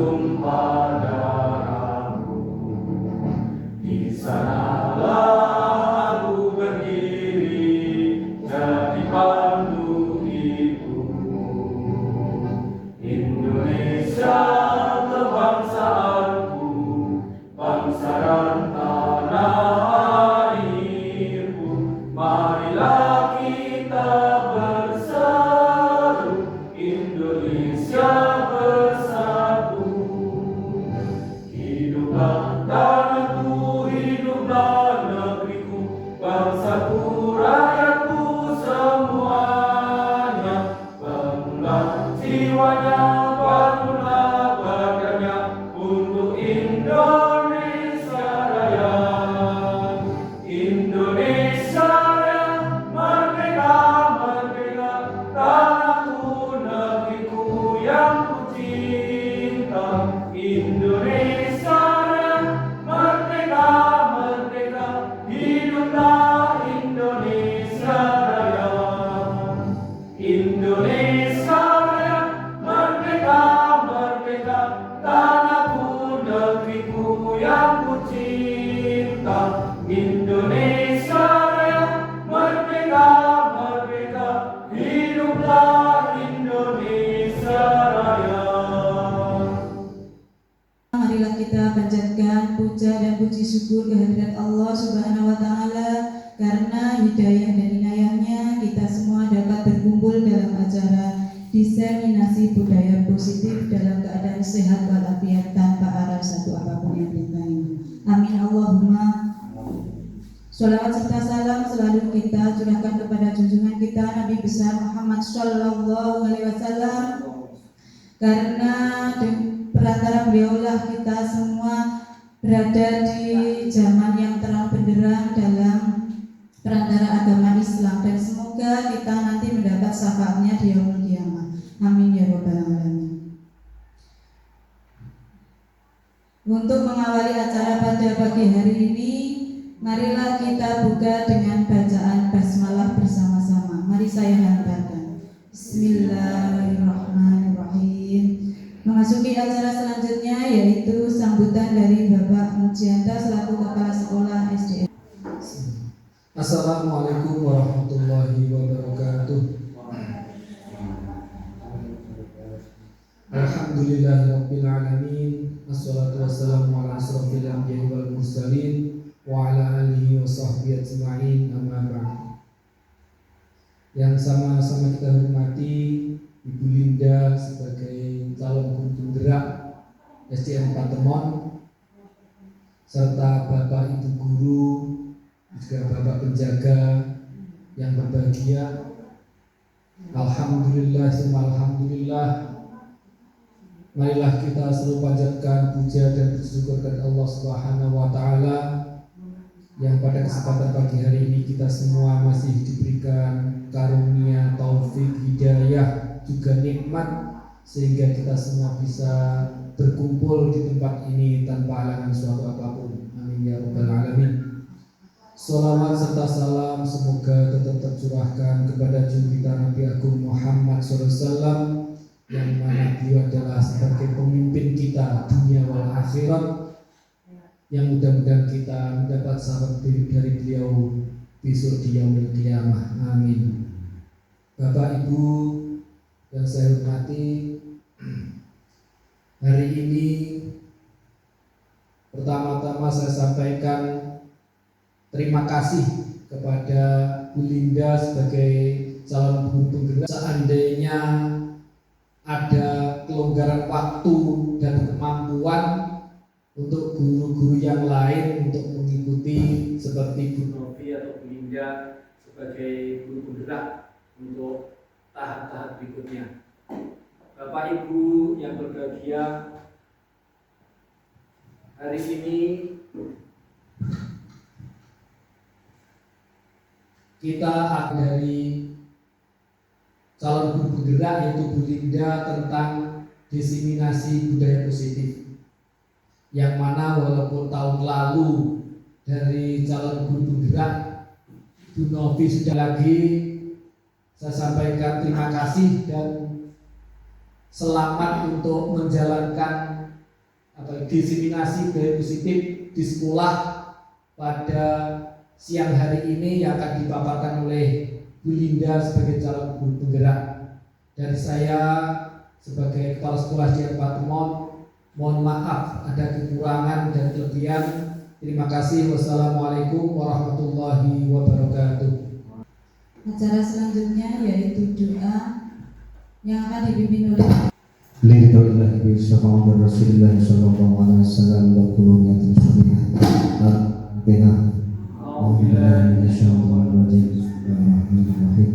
tumpah darahmu. Di sanalah aku berdiri jadi pandu hidupmu. Indonesia kebangsaanku, bangsa dan tanah airku. Marilah kita bersatu, Indonesia bersatu. Hiduplah tanahku, hiduplah negeriku, bangsaku, rakyatku semuanya. Bangunlah jiwanya, bangunlah badannya untuk Indonesia Raya. Indonesia Raya, merdeka, merdeka, tanahku, negeriku yang ku cinta. Indonesia Raya, merdeka, merdeka, hiduplah Indonesia Raya. Indonesia Raya, merdeka, merdeka, tanahku, negeriku yang ku cinta. Indonesia Raya, merdeka, merdeka, hiduplah Indonesia Raya. Marilah kita panjatkan puja dan puji syukur kehadirat Allah Subhanahu wa Ta'ala, karena hidayah dan inayahnya kita semua dapat berkumpul dalam acara diseminasi budaya positif dalam keadaan sehat walafiat tanpa arah satu apapun yang lain. Amin Allahumma. Sholawat serta salam selalu kita curahkan kepada junjungan kita Nabi besar Muhammad Sallallahu Alaihi Wasallam, karena perantara beliaulah kita semua berada di zaman yang terang benderang dalam perantara agama Islam, dan semoga kita nanti mendapat syafaatnya di yaumul qiyamah. Amin ya rabbal alamin. Untuk mengawali acara pada pagi hari ini, marilah kita buka dengan bacaan basmalah bersama-sama. Mari saya hantarkan. Bismillahirrahmanirrahim. Memasuki acara selanjutnya yaitu sambutan dari Bapak Mujianta selaku Kepala Sekolah SDN. Assalamualaikum warahmatullahi wabarakatuh. Alhamdulillahirabbil alamin. Wassalatu wassalamu ala asrofil anbiya'i wal mursalin wa ala alihi wa sahbihi ajma'in, amma ba'd. Yang sama-sama kita hormati Ibu Linda sebagai calon guru penggerak SDN Patemon, serta Bapak Ibu guru, juga Bapak penjaga yang berbahagia. Alhamdulillah, alhamdulillah. Marilah kita selalu panjatkan puja dan bersyukur kepada Allah Subhanahu wa Ta'ala yang pada kesempatan pagi hari ini kita semua masih diberikan karunia, taufik, hidayah, juga nikmat, sehingga kita semua bisa berkumpul di tempat ini tanpa halangan suatu apapun. Amin ya rabbal alamin. Salawat serta salam semoga tetap tercurahkan kepada junjungan Nabi Agung Muhammad SAW, yang mana beliau adalah sebagai pemimpin kita dunia wal akhirat, yang mudah-mudahan kita mendapat sahabat dari beliau besok di yaumil qiyamah. Amin. Bapak Ibu yang saya hormati, hari ini pertama-tama saya sampaikan terima kasih kepada Bu Linda sebagai calon guru penggerak. Seandainya ada kelonggaran waktu dan kemampuan untuk guru-guru yang lain untuk mengikuti seperti Bu Novi atau Bu Linda sebagai guru penggerak untuk tahap-tahap berikutnya. Bapak Ibu yang berbahagia, hari ini kita akan dari calon guru penggerak yaitu Bu Linda tentang diseminasi budaya positif, yang mana walaupun tahun lalu dari calon guru penggerak Bu Novi sudah lagi, saya sampaikan terima kasih dan selamat untuk menjalankan diseminasi budaya positif di sekolah pada siang hari ini yang akan dipaparkan oleh Bu Linda sebagai calon guru penggerak. Dari saya sebagai kepala sekolah di Patemon, mohon maaf ada kekurangan dan kelebihan. Terima kasih. Wassalamualaikum warahmatullahi wabarakatuh. Acara selanjutnya yaitu doa yang akan dipimpin oleh Lillahi bi syafa'ati Rasulillah sallallahu alaihi wasallam wa qulubiyyatin salihah. Al-Fatihah. A'udzubillahi minasyaitonir rajim. Bismillahirrahmanirrahim.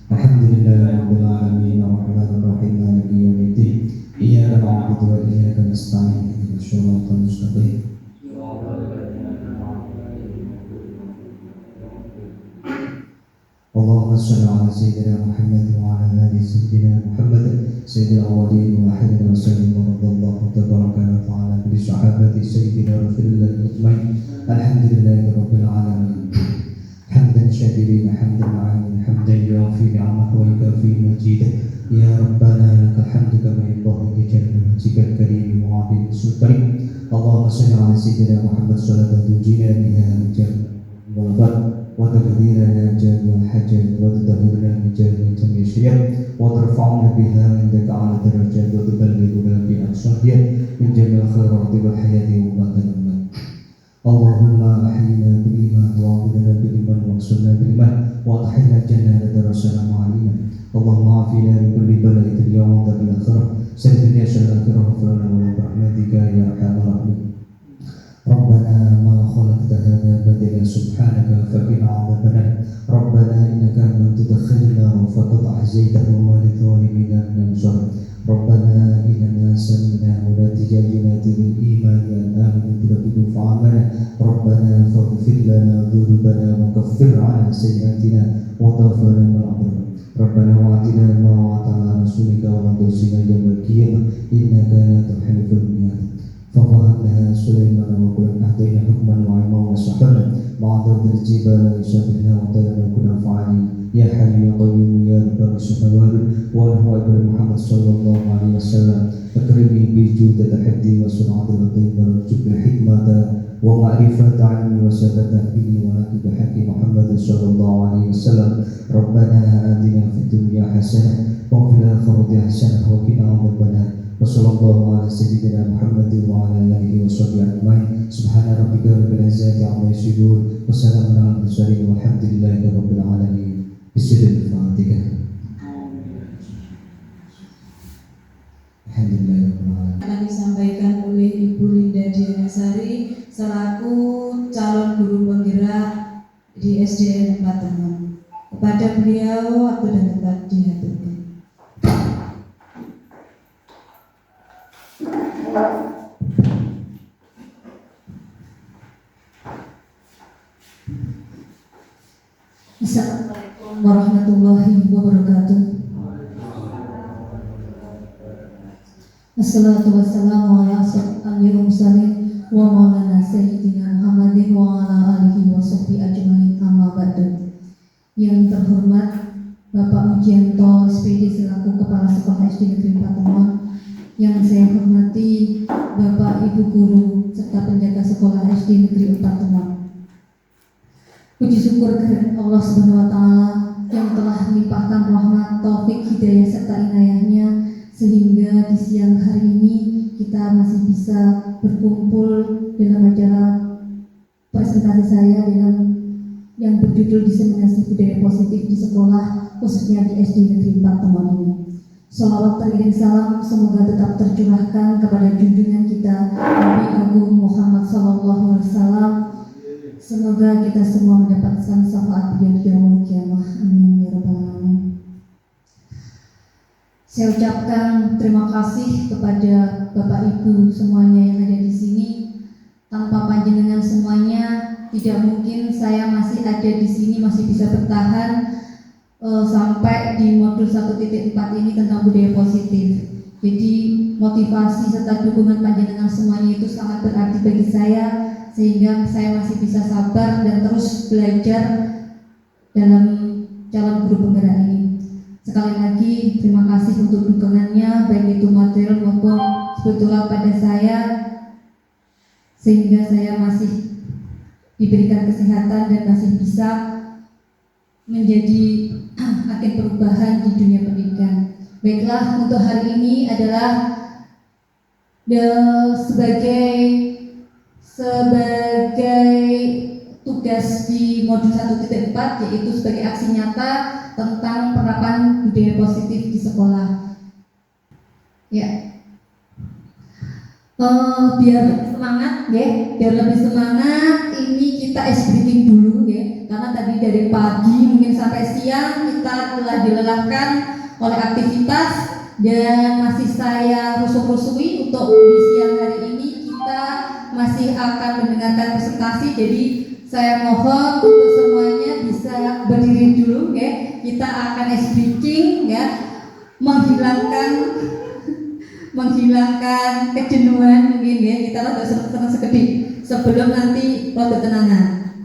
Alhamdulillahirabbil alamin arrahmanir rahim maliki yaumiddin. Iyyaka na'budu wa iyyaka nasta'in. Ihdinas siratal mustaqim. اللهم صل على سيدنا محمد وعلى ال سيدنا محمد سيد الاولين والاخرين وسلم ورضي الله تبارك وتعالى بصحابه سيدنا رسول الله اجمعين. الحمد لله رب العالمين حمدا شاكرين حمدا معين حمدا يوفي نعمه ويكافي مجيده. يا ربنا لك الحمد كما ينبغي لجلال وجهك الكريم وعظيم سلطانك. اللهم صل على سيدنا محمد صلاه تنجينا بها من جهل والغفر وتقديرنا جميع الحاجات وتدهورنا من جميع الشريعة وترفعنا بها عندك على درجات وتبلغنا بأقصاها من جميع الخيرات والحياة وبعد الموت. اللهم أحينا بالإيمان وأعوذنا بالإيمان واغسلنا بالإيمان وأدخلنا الجنة درسنا مع الإيمان. اللهم عافنا من كل بلاء اليوم وعذاب الآخرة سر الدنيا شر الآخرة واغفر لنا ولا برحمتك يا أرحم الراحمين. ربنا ما خلقت هذا باطلا سبحانك فقنا عذاب النار. ربنا انك من تدخل النار فقد احزيته وما للظالمين من انصار. ربنا اننا سمعنا مناديا ينادي بالايمان ان امنوا بربكم فامنا. ربنا فاغفر لنا ذنوبنا وكفر عنا سيئاتنا وتوفنا مع الابرار. ربنا واتنا ما وعدتنا رسولك ولا تخزنا يوم القيامه انك لا تخلف الميعاد. ففهمناها سليمان وكلا أهدينا حكما وعلما وسحرا مع ضرب الجبال يسبحنا وطيرنا كنا فعالين. يا حي يا قيوم يا رب السماوات ونحو ابن محمد صلى الله عليه وسلم. أكرمني بجودة حفظي وسرعة الطيب وارزق الحكمة ومعرفة علمي وثبات فيه ونقي بحق محمد صلى الله عليه وسلم. ربنا آتنا في الدنيا حسنة وفي الآخرة حسنة وقنا عذاب النار. وصلى الله على سيدنا محمد وعلى آله وصحبه أجمعين. سبحان ربك رب العزة عما يصفون وسلام على المرسلين والحمد لله رب العالمين. بسر الفاتحة. Alhamdulillah. akan disampaikan oleh Ibu Linda Dianasari selaku calon guru penggerak di SDN Patemon. Kepada beliau waktu dan tempat diaturkan. Assalamualaikum warahmatullahi wabarakatuh. Assalatu wassalamu ala asyrafil mursalin wa maulana sayyidina Muhammadin wa ala alihi wa sahbihi ajmain, amma ba'du. Yang terhormat Bapak Mujianto SPD selaku Kepala Sekolah SD Negeri Patemon, yang saya hormati Bapak Ibu Guru serta penjaga Sekolah SD Negeri Patemon. Puji syukur kehadirat Allah Subhanahu wa Ta'ala yang telah melimpahkan rahmat, taufik, hidayah serta inayahnya sehingga di siang hari ini kita masih bisa berkumpul dalam acara presentasi saya dengan yang berjudul Diseminasi Budaya Positif di Sekolah, khususnya di SD Negeri Patemon ini. Salawat teriring salam semoga tetap tercurahkan kepada junjungan kita Nabi Agung Muhammad sallallahu alaihi wasallam. Semoga kita semua mendapatkan syafaat beliau di yaumul qiyamah. Amin ya rabbal alamin. Saya ucapkan terima kasih kepada Bapak Ibu semuanya yang ada di sini. Tanpa panjenengan semuanya, tidak mungkin saya masih ada di sini, masih bisa bertahan sampai di modul 1.4 ini tentang budaya positif. Jadi motivasi serta dukungan panjenengan semuanya itu sangat berarti bagi saya, sehingga saya masih bisa sabar dan terus belajar dalam calon guru penggerak ini. Sekali lagi terima kasih untuk dukungannya, baik itu material maupun spiritual pada saya. sehingga saya masih diberikan kesehatan dan masih bisa menjadi agen perubahan di dunia pendidikan. Baiklah, untuk hari ini adalah sebagai tugas di modul 1.4, yaitu sebagai aksi nyata tentang penerapan budaya positif di sekolah. Ya, biar lebih semangat, ini kita ice breaking dulu ya, karena tadi dari pagi mungkin sampai siang kita telah dilelahkan oleh aktivitas dan masih saya rusuk-rusui untuk di siang hari ini kita masih akan mendengarkan presentasi. Jadi saya mohon untuk semuanya bisa berdiri dulu ya, kita akan ice breaking ya, menghilangkan kejenuhan mungkin ya, kita rada senang sekedip sebelum nanti rada tenangan.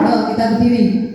Kita berdiri.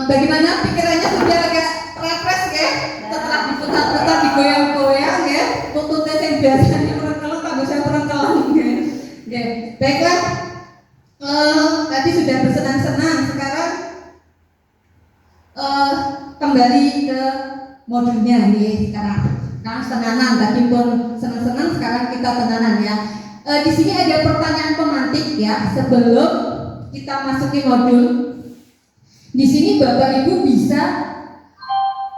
Bagaimana pikirannya sudah agak refresh ya? Setelah diputar-putar, digoyang-goyang ya, tututnya yang biasanya perengkelan, tak bisa perengkelan ya. Baiklah, tadi sudah bersenang-senang, sekarang kembali ke modulnya nih sekarang. Sekarang tenanan, tadi pun senang-senang, sekarang kita tenanan ya. Di sini ada pertanyaan pemantik ya, sebelum kita masuki modul. Di sini Bapak Ibu bisa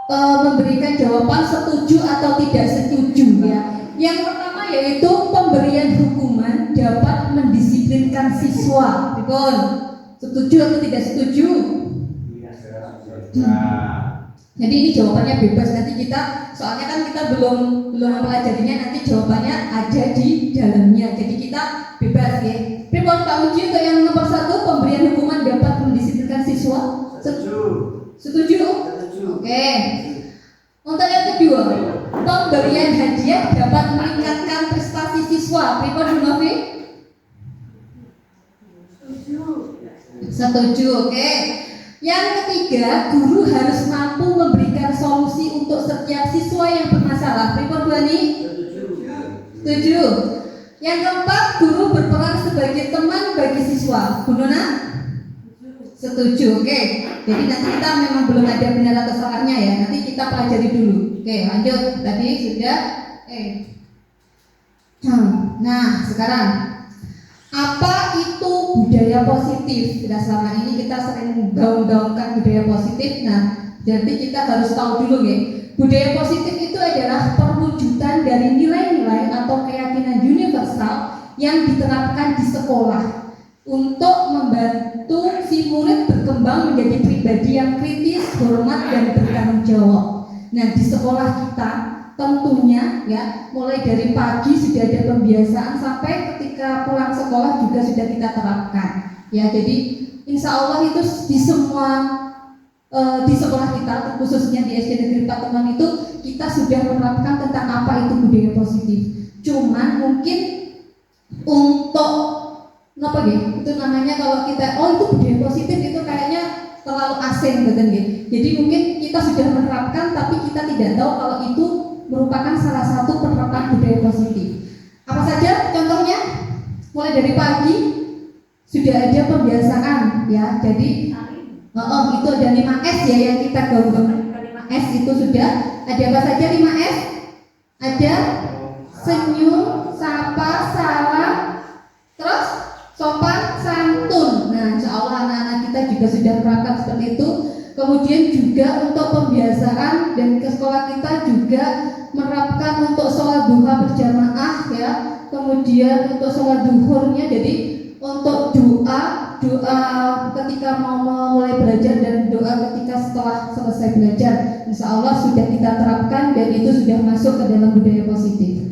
memberikan jawaban setuju atau tidak setuju ya. Yang pertama yaitu pemberian hukuman dapat mendisiplinkan siswa. Betul? Setuju atau tidak setuju? Jadi ini jawabannya bebas, nanti kita, soalnya kan kita belum mempelajarinya, nanti jawabannya ada di dalamnya. Jadi kita bebas ya. Pripun Pak Uji untuk yang nomor 1, pemberian hukuman dapat mendisiplinkan siswa? Setuju? Oke. Untuk yang kedua, pemberian hadiah dapat meningkatkan prestasi siswa. Pripun Bu Novi? Setuju. Oke. Yang ketiga, guru harus mampu memberikan solusi untuk setiap siswa yang bermasalah. Pripun Bu Ani? Setuju. Yang keempat, guru berperan sebagai teman bagi siswa. Bu Nona? Setuju. Oke. Jadi nanti kita memang belum ada benar atau salahnya ya. Nanti kita pelajari dulu. Oke, lanjut. Tadi sudah. Nah, sekarang apa itu budaya positif? Sudah selama ini kita sering gaung-gaungkan budaya positif. Nah, jadi kita harus tahu dulu ya. Budaya positif itu adalah perwujudan dari nilai-nilai atau keyakinan universal yang diterapkan di sekolah untuk membantu si murid berkembang menjadi pribadi yang kritis, hormat, dan bertanggung jawab. Nah, di sekolah kita tentunya ya, mulai dari pagi sudah ada pembiasaan sampai ketika pulang sekolah juga sudah kita terapkan ya. Jadi insya Allah itu di semua di sekolah kita, khususnya di SD Negeri Pateman itu kita sudah menerapkan tentang apa itu budaya positif. Cuman mungkin untuk apa ya, itu namanya kalau kita itu budaya positif itu kayaknya terlalu asing gitu ya. Jadi mungkin kita sudah menerapkan tapi kita tidak tahu kalau itu merupakan salah satu penerapan budaya positif. Apa saja contohnya? Mulai dari pagi sudah ada pembiasaan ya. Jadi itu ada 5S ya yang kita gaungkan. 5S itu sudah ada apa saja 5S? Ada senyum, sapa, salam, terus sopan, santun. Nah, insya Allah anak-anak kita juga sudah menerapkan seperti itu. Kemudian juga untuk pembiasaan dan ke sekolah kita juga menerapkan untuk sholat duha berjamaah ya. Kemudian untuk sholat duhurnya, jadi untuk doa ketika mau mulai belajar dan doa ketika setelah selesai belajar, insya Allah sudah kita terapkan dan itu sudah masuk ke dalam budaya positif.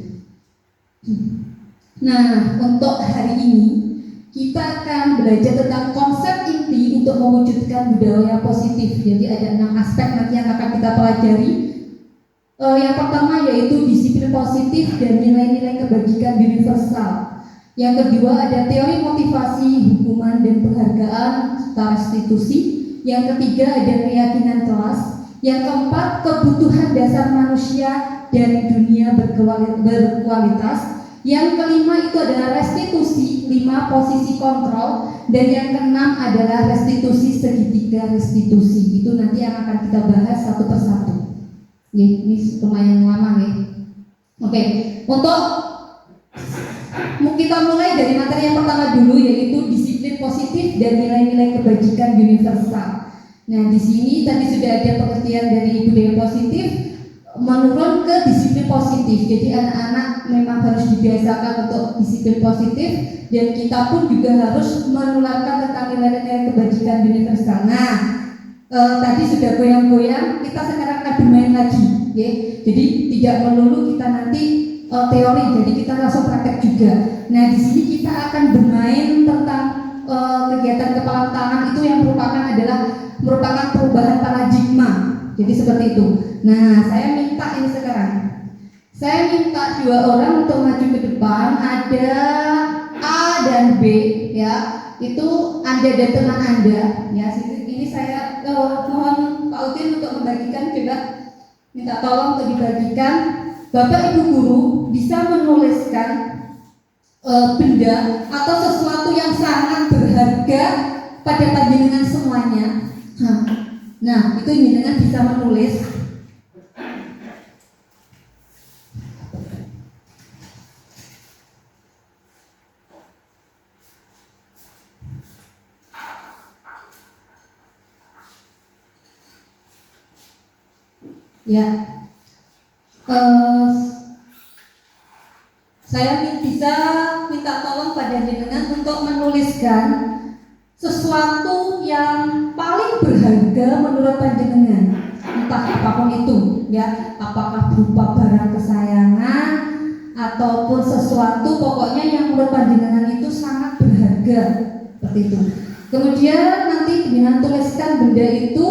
Nah, untuk hari ini kita akan belajar tentang konsep inti untuk mewujudkan budaya positif. Jadi ada 6 aspek nanti yang akan kita pelajari. Yang pertama yaitu disiplin positif dan nilai-nilai kebajikan universal. Yang kedua ada teori motivasi, hukuman dan penghargaan serta restitusi. Yang ketiga ada keyakinan kelas. Yang keempat kebutuhan dasar manusia dan dunia berkualitas. Yang kelima itu adalah restitusi, 5 posisi kontrol, dan yang keenam adalah restitusi segitiga restitusi. Itu nanti yang akan kita bahas satu persatu. Ini lumayan lama ya. Oke, untuk kita mulai dari materi yang pertama dulu yaitu disiplin positif dan nilai-nilai kebajikan universal. Nah, di sini tadi sudah ada pengertian dari budaya positif menurun ke disiplin positif. Jadi anak-anak memang harus dibiasakan untuk disiplin positif dan kita pun juga harus menularkan tentang nilai-nilai kebajikan universal. Nah, tadi sudah goyang-goyang, kita sekarang akan bermain lagi, ya. Jadi tidak melulu kita nanti teori, jadi kita langsung praktek juga. Nah, di sini kita akan bermain tentang kegiatan kepala tangan itu yang merupakan perubahan paradigma. Jadi seperti itu. Nah, saya minta ini sekarang. Saya minta 2 orang untuk maju ke depan. Ada A dan B, ya. Itu Anda dan teman Anda, ya. Ini saya mohon Pak Udin untuk membagikan, coba minta tolong untuk dibagikan. Bapak Ibu guru bisa menuliskan benda atau sesuatu yang sangat berharga pada panjenengan semuanya. Nah, itu jenengan bisa menulis. Ya, saya bisa minta tolong pada jenengan untuk menuliskan sesuatu yang paling berharga menurut panjenengan, entah apapun itu, ya, apakah berupa barang kesayangan ataupun sesuatu pokoknya yang menurut panjenengan itu sangat berharga, seperti itu. Kemudian nanti jenengan tuliskan benda itu,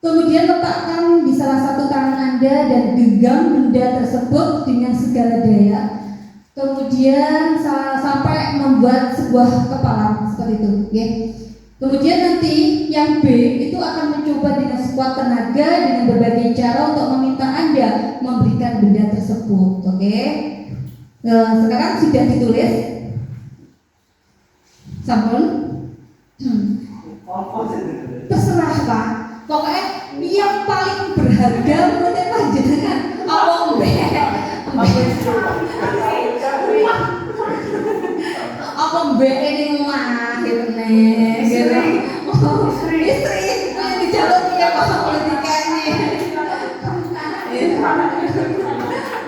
kemudian letakkan di salah satu tangan Anda dan genggam benda tersebut dengan segala daya. Kemudian sampai membuat sebuah kepalan seperti itu, ya. Kemudian nanti yang B itu akan mencoba dengan sekuat tenaga dengan berbagai cara untuk meminta Anda memberikan benda tersebut, oke? Sekarang sudah ditulis, sampun? Terserah Pak. Pokoknya yang paling berharga menurut panjenengan apa apa mbak ini mah gitu nih, istri yang dijalur dia apa politikanya.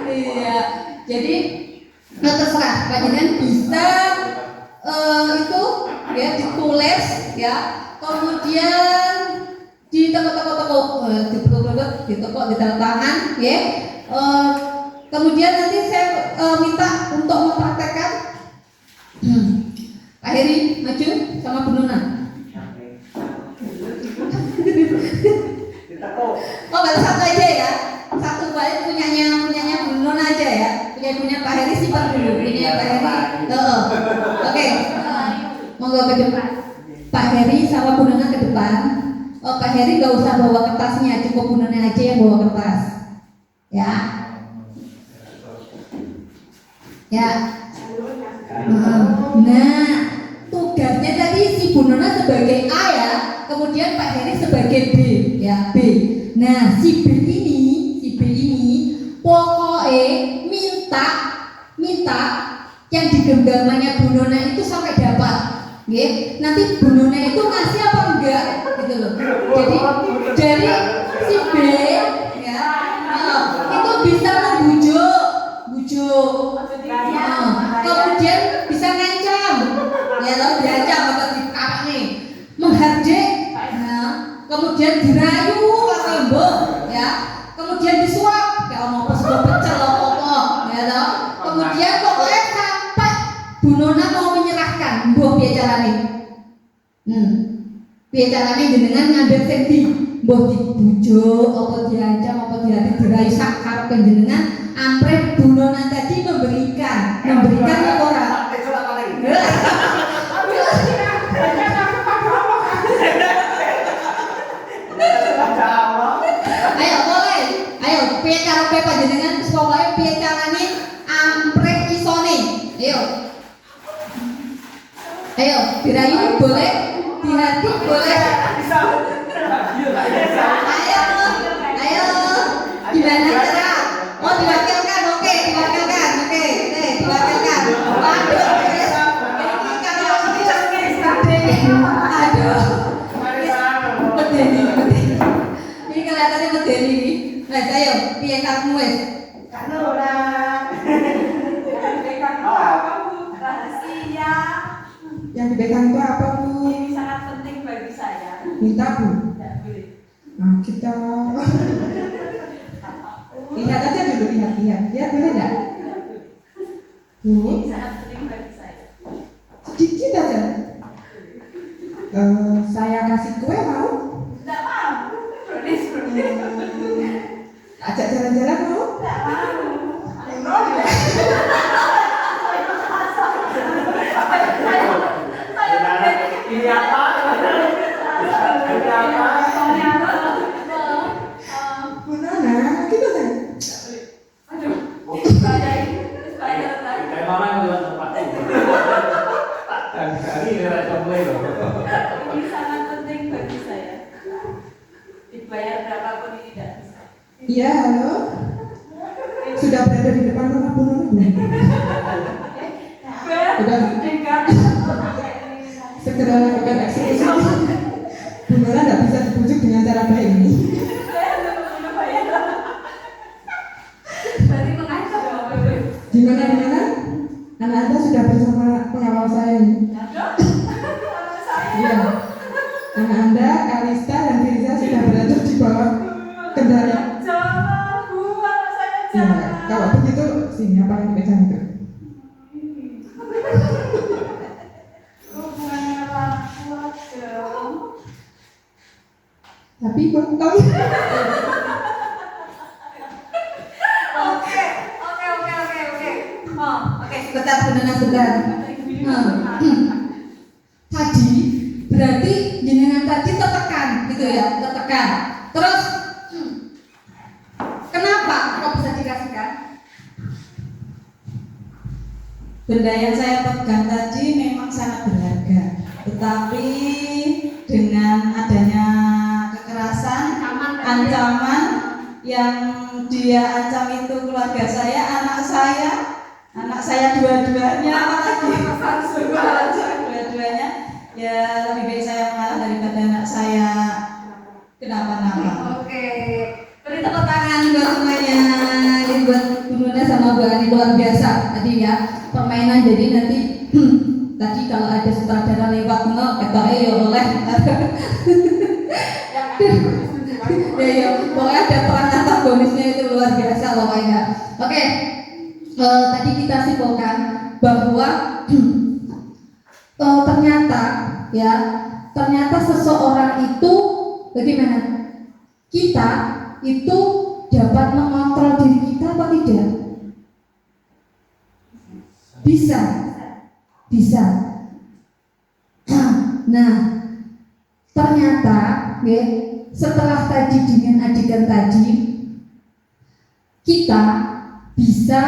Iya, jadi terserah panjenengan bisa itu ya ditulis ya, kemudian di toko-toko di tanda tangan ya. Kemudian nanti saya minta untuk mempraktekkan. Pak Heri maju sama Bu Nona. Oh, baru satu aja ya. Satu balik punyanya Bu Nona aja ya. Punya Pak Heri simpan dulu. Punya Pak Heri. Oke. Monggo ke depan. Pak Heri sama Bu Nona ke depan. Oh, Pak Heri nggak usah bawa kertasnya, cukup Bu Nona aja yang bawa kertas. Ya. Ya. Nah, tugasnya tadi si Bu Nona sebagai A ya, kemudian Pak Heri sebagai B, ya B. Nah, si B ini pokoknya minta yang digenggamannya Bu Nona itu sampai dapat. Ya, nanti Bu Nona itu ngasih apa enggak gitu loh. Jadi dari si B ya, itu bisa membujuk, kemudian bisa ngancam, ya lo diancam atau nih, menghardik, kemudian dirayu tembok, ya, kemudian disuap, kalau mau pecel ya lo, kemudian pokoknya sampai Bu Nona mau menyerahkan, buah biacarane, biacarane jenengan ngambil sendi, buah dibujuk, apa diancam, apa dirayu sakar penjenengan. Ampre Bu Nona tadi memberikan orang. Ayo boleh, ayo piye cara panjenengan pokoke piye carane ampre isone. Ayo dirayu boleh, dihati boleh. Ayo gimana cara? Oh diwakilkan, oke, diwakilkan. Waduh, ini kalau aduh, medeni. Ini kelihatannya medeni. Nah, ayo, piye kamu wes? Kak Nora. Apa Bu? Rahasia. Yang dipegang itu apa Bu? Ini sangat penting bagi saya. Minta Bu. Tidak boleh. Nah, kita lihat aja dulu, lihat boleh nggak? Bu, Ini sangat penting bagi saya. sedikit aja. Saya kasih kue mau? Tidak mau. Brownies. Ajak jalan-jalan mau? Tidak mau. Ini apa? Bu Nona, gitu kan? Aduh. Saya Kayak mana yang udah tempat ini rasa mulai loh. ini sangat penting bagi saya. Dibayar berapapun ini tidak bisa. Iya, halo. Sudah berada di depan rumah Bu Nona belum? Segera lakukan eksekusi. Bu Nona tidak bisa dibujuk dengan cara baik ini. Berarti mengancam ya. Gimana? Anak Anda sudah bersama pengawal saya ini. Iya. Anak Anda, Kalista dan Firza sudah berada di bawah kendali. Jangan Bu, anak saya Ya, jangan. kalau begitu sini apa yang dipegang itu? Hubungannya orang tua dong. Tapi kontol. Oke. Oke, sebentar. Tadi berarti jenengan tadi tertekan gitu ya, tertekan. Terus kenapa kok bisa dikasihkan? Benda yang saya pegang tadi memang sangat berharga, tetapi dengan adanya kekerasan, ancaman yang dia ancam itu keluarga saya, anak saya dua-duanya, dua-duanya, ya lebih baik saya mengalah daripada anak saya kenapa-napa. Oke, beri tepuk tangan buat semuanya. Ini buat Bu Nona sama Bu Ani, luar biasa tadi ya permainan. Jadi nanti tadi kalau ada sutradara lewat ketoknya ya oleh. Ya, pokoknya ada peran antagonisnya itu luar biasa loh Oke, tadi kita simpulkan bahwa ternyata seseorang itu bagaimana? Kita itu dapat mengontrol diri kita apa tidak? Bisa. Nah, ternyata ya, setelah tadi dengan adegan tadi, kita bisa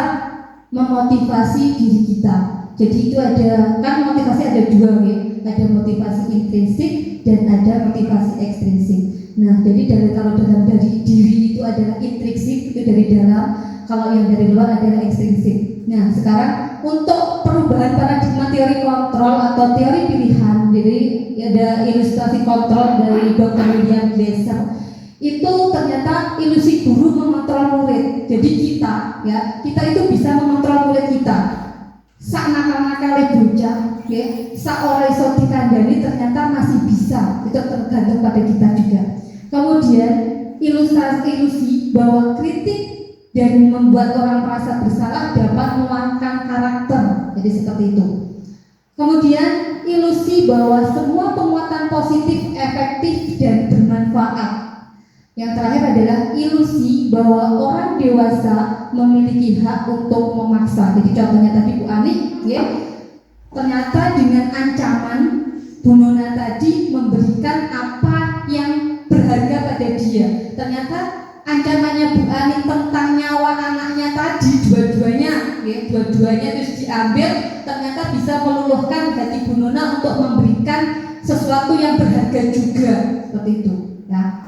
memotivasi diri kita. Jadi itu ada, kan motivasi ada dua ya, ada motivasi intrinsik dan ada motivasi ekstrinsik. Nah, jadi kalau dari diri itu adalah intrinsik, itu dari dalam, kalau yang dari luar adalah ekstrinsik. Nah, sekarang untuk perubahan paradigma teori kontrol atau teori pilihan, jadi ada ilustrasi kontrol dari Dr. William Glasser. Itu ternyata ilusi guru mengontrol murid. Jadi kita itu bisa mengontrol murid kita. Sak nakal-nakale bocah, sak ora iso dikandani ternyata masih bisa. Itu tergantung pada kita juga. Kemudian ilusi bahwa kritik dan membuat orang merasa bersalah dapat meluangkan karakter. Jadi seperti itu. Kemudian ilusi bahwa semua penguatan positif efektif dan bermanfaat. Yang terakhir adalah ilusi bahwa orang dewasa memiliki hak untuk memaksa. Jadi contohnya tadi Bu Ani, ya, ternyata dengan ancaman Bu Nona tadi memberikan apa yang berharga pada dia. Ternyata ancamannya Bu Ani tentang nyawa anaknya tadi dua-duanya terus diambil, ternyata bisa meluluhkan hati Bu Nona untuk memberikan sesuatu yang berharga juga, seperti itu. Ya.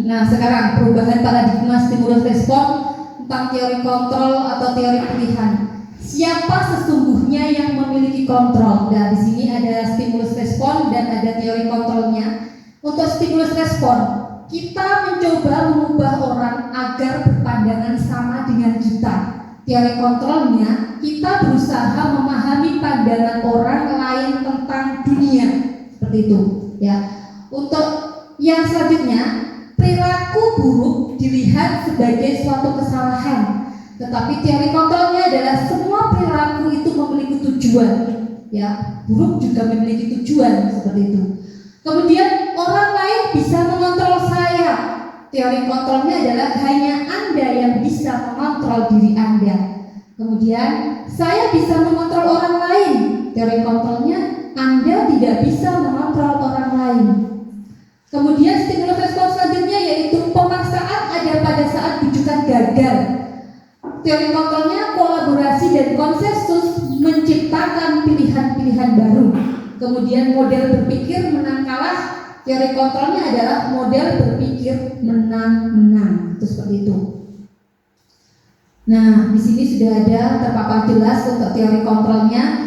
Nah, sekarang perubahan paradigma stimulus respon tentang teori kontrol atau teori pilihan. Siapa sesungguhnya yang memiliki kontrol? Nah, di sini ada stimulus respon dan ada teori kontrolnya. Untuk stimulus respon, kita mencoba mengubah orang agar berpandangan sama dengan kita. Teori kontrolnya, kita berusaha memahami pandangan orang lain tentang dunia, seperti itu. Ya. Untuk yang selanjutnya, perilaku buruk dilihat sebagai suatu kesalahan, tetapi teori kontrolnya adalah semua perilaku itu memiliki tujuan. Ya, buruk juga memiliki tujuan, seperti itu. Kemudian orang lain bisa mengontrol saya. Teori kontrolnya adalah hanya Anda yang bisa mengontrol diri Anda. Kemudian saya bisa mengontrol orang lain. Teori kontrolnya Anda tidak bisa mengontrol orang lain. Kemudian stimulus respon selanjutnya yaitu pemaksaan ada pada saat bujukan gagal. Teori kontrolnya kolaborasi dan konsensus menciptakan pilihan-pilihan baru. Kemudian model berpikir menang kalah. Teori kontrolnya adalah model berpikir menang-menang. Itu seperti itu. Nah, di sini sudah ada terpampang jelas untuk teori kontrolnya.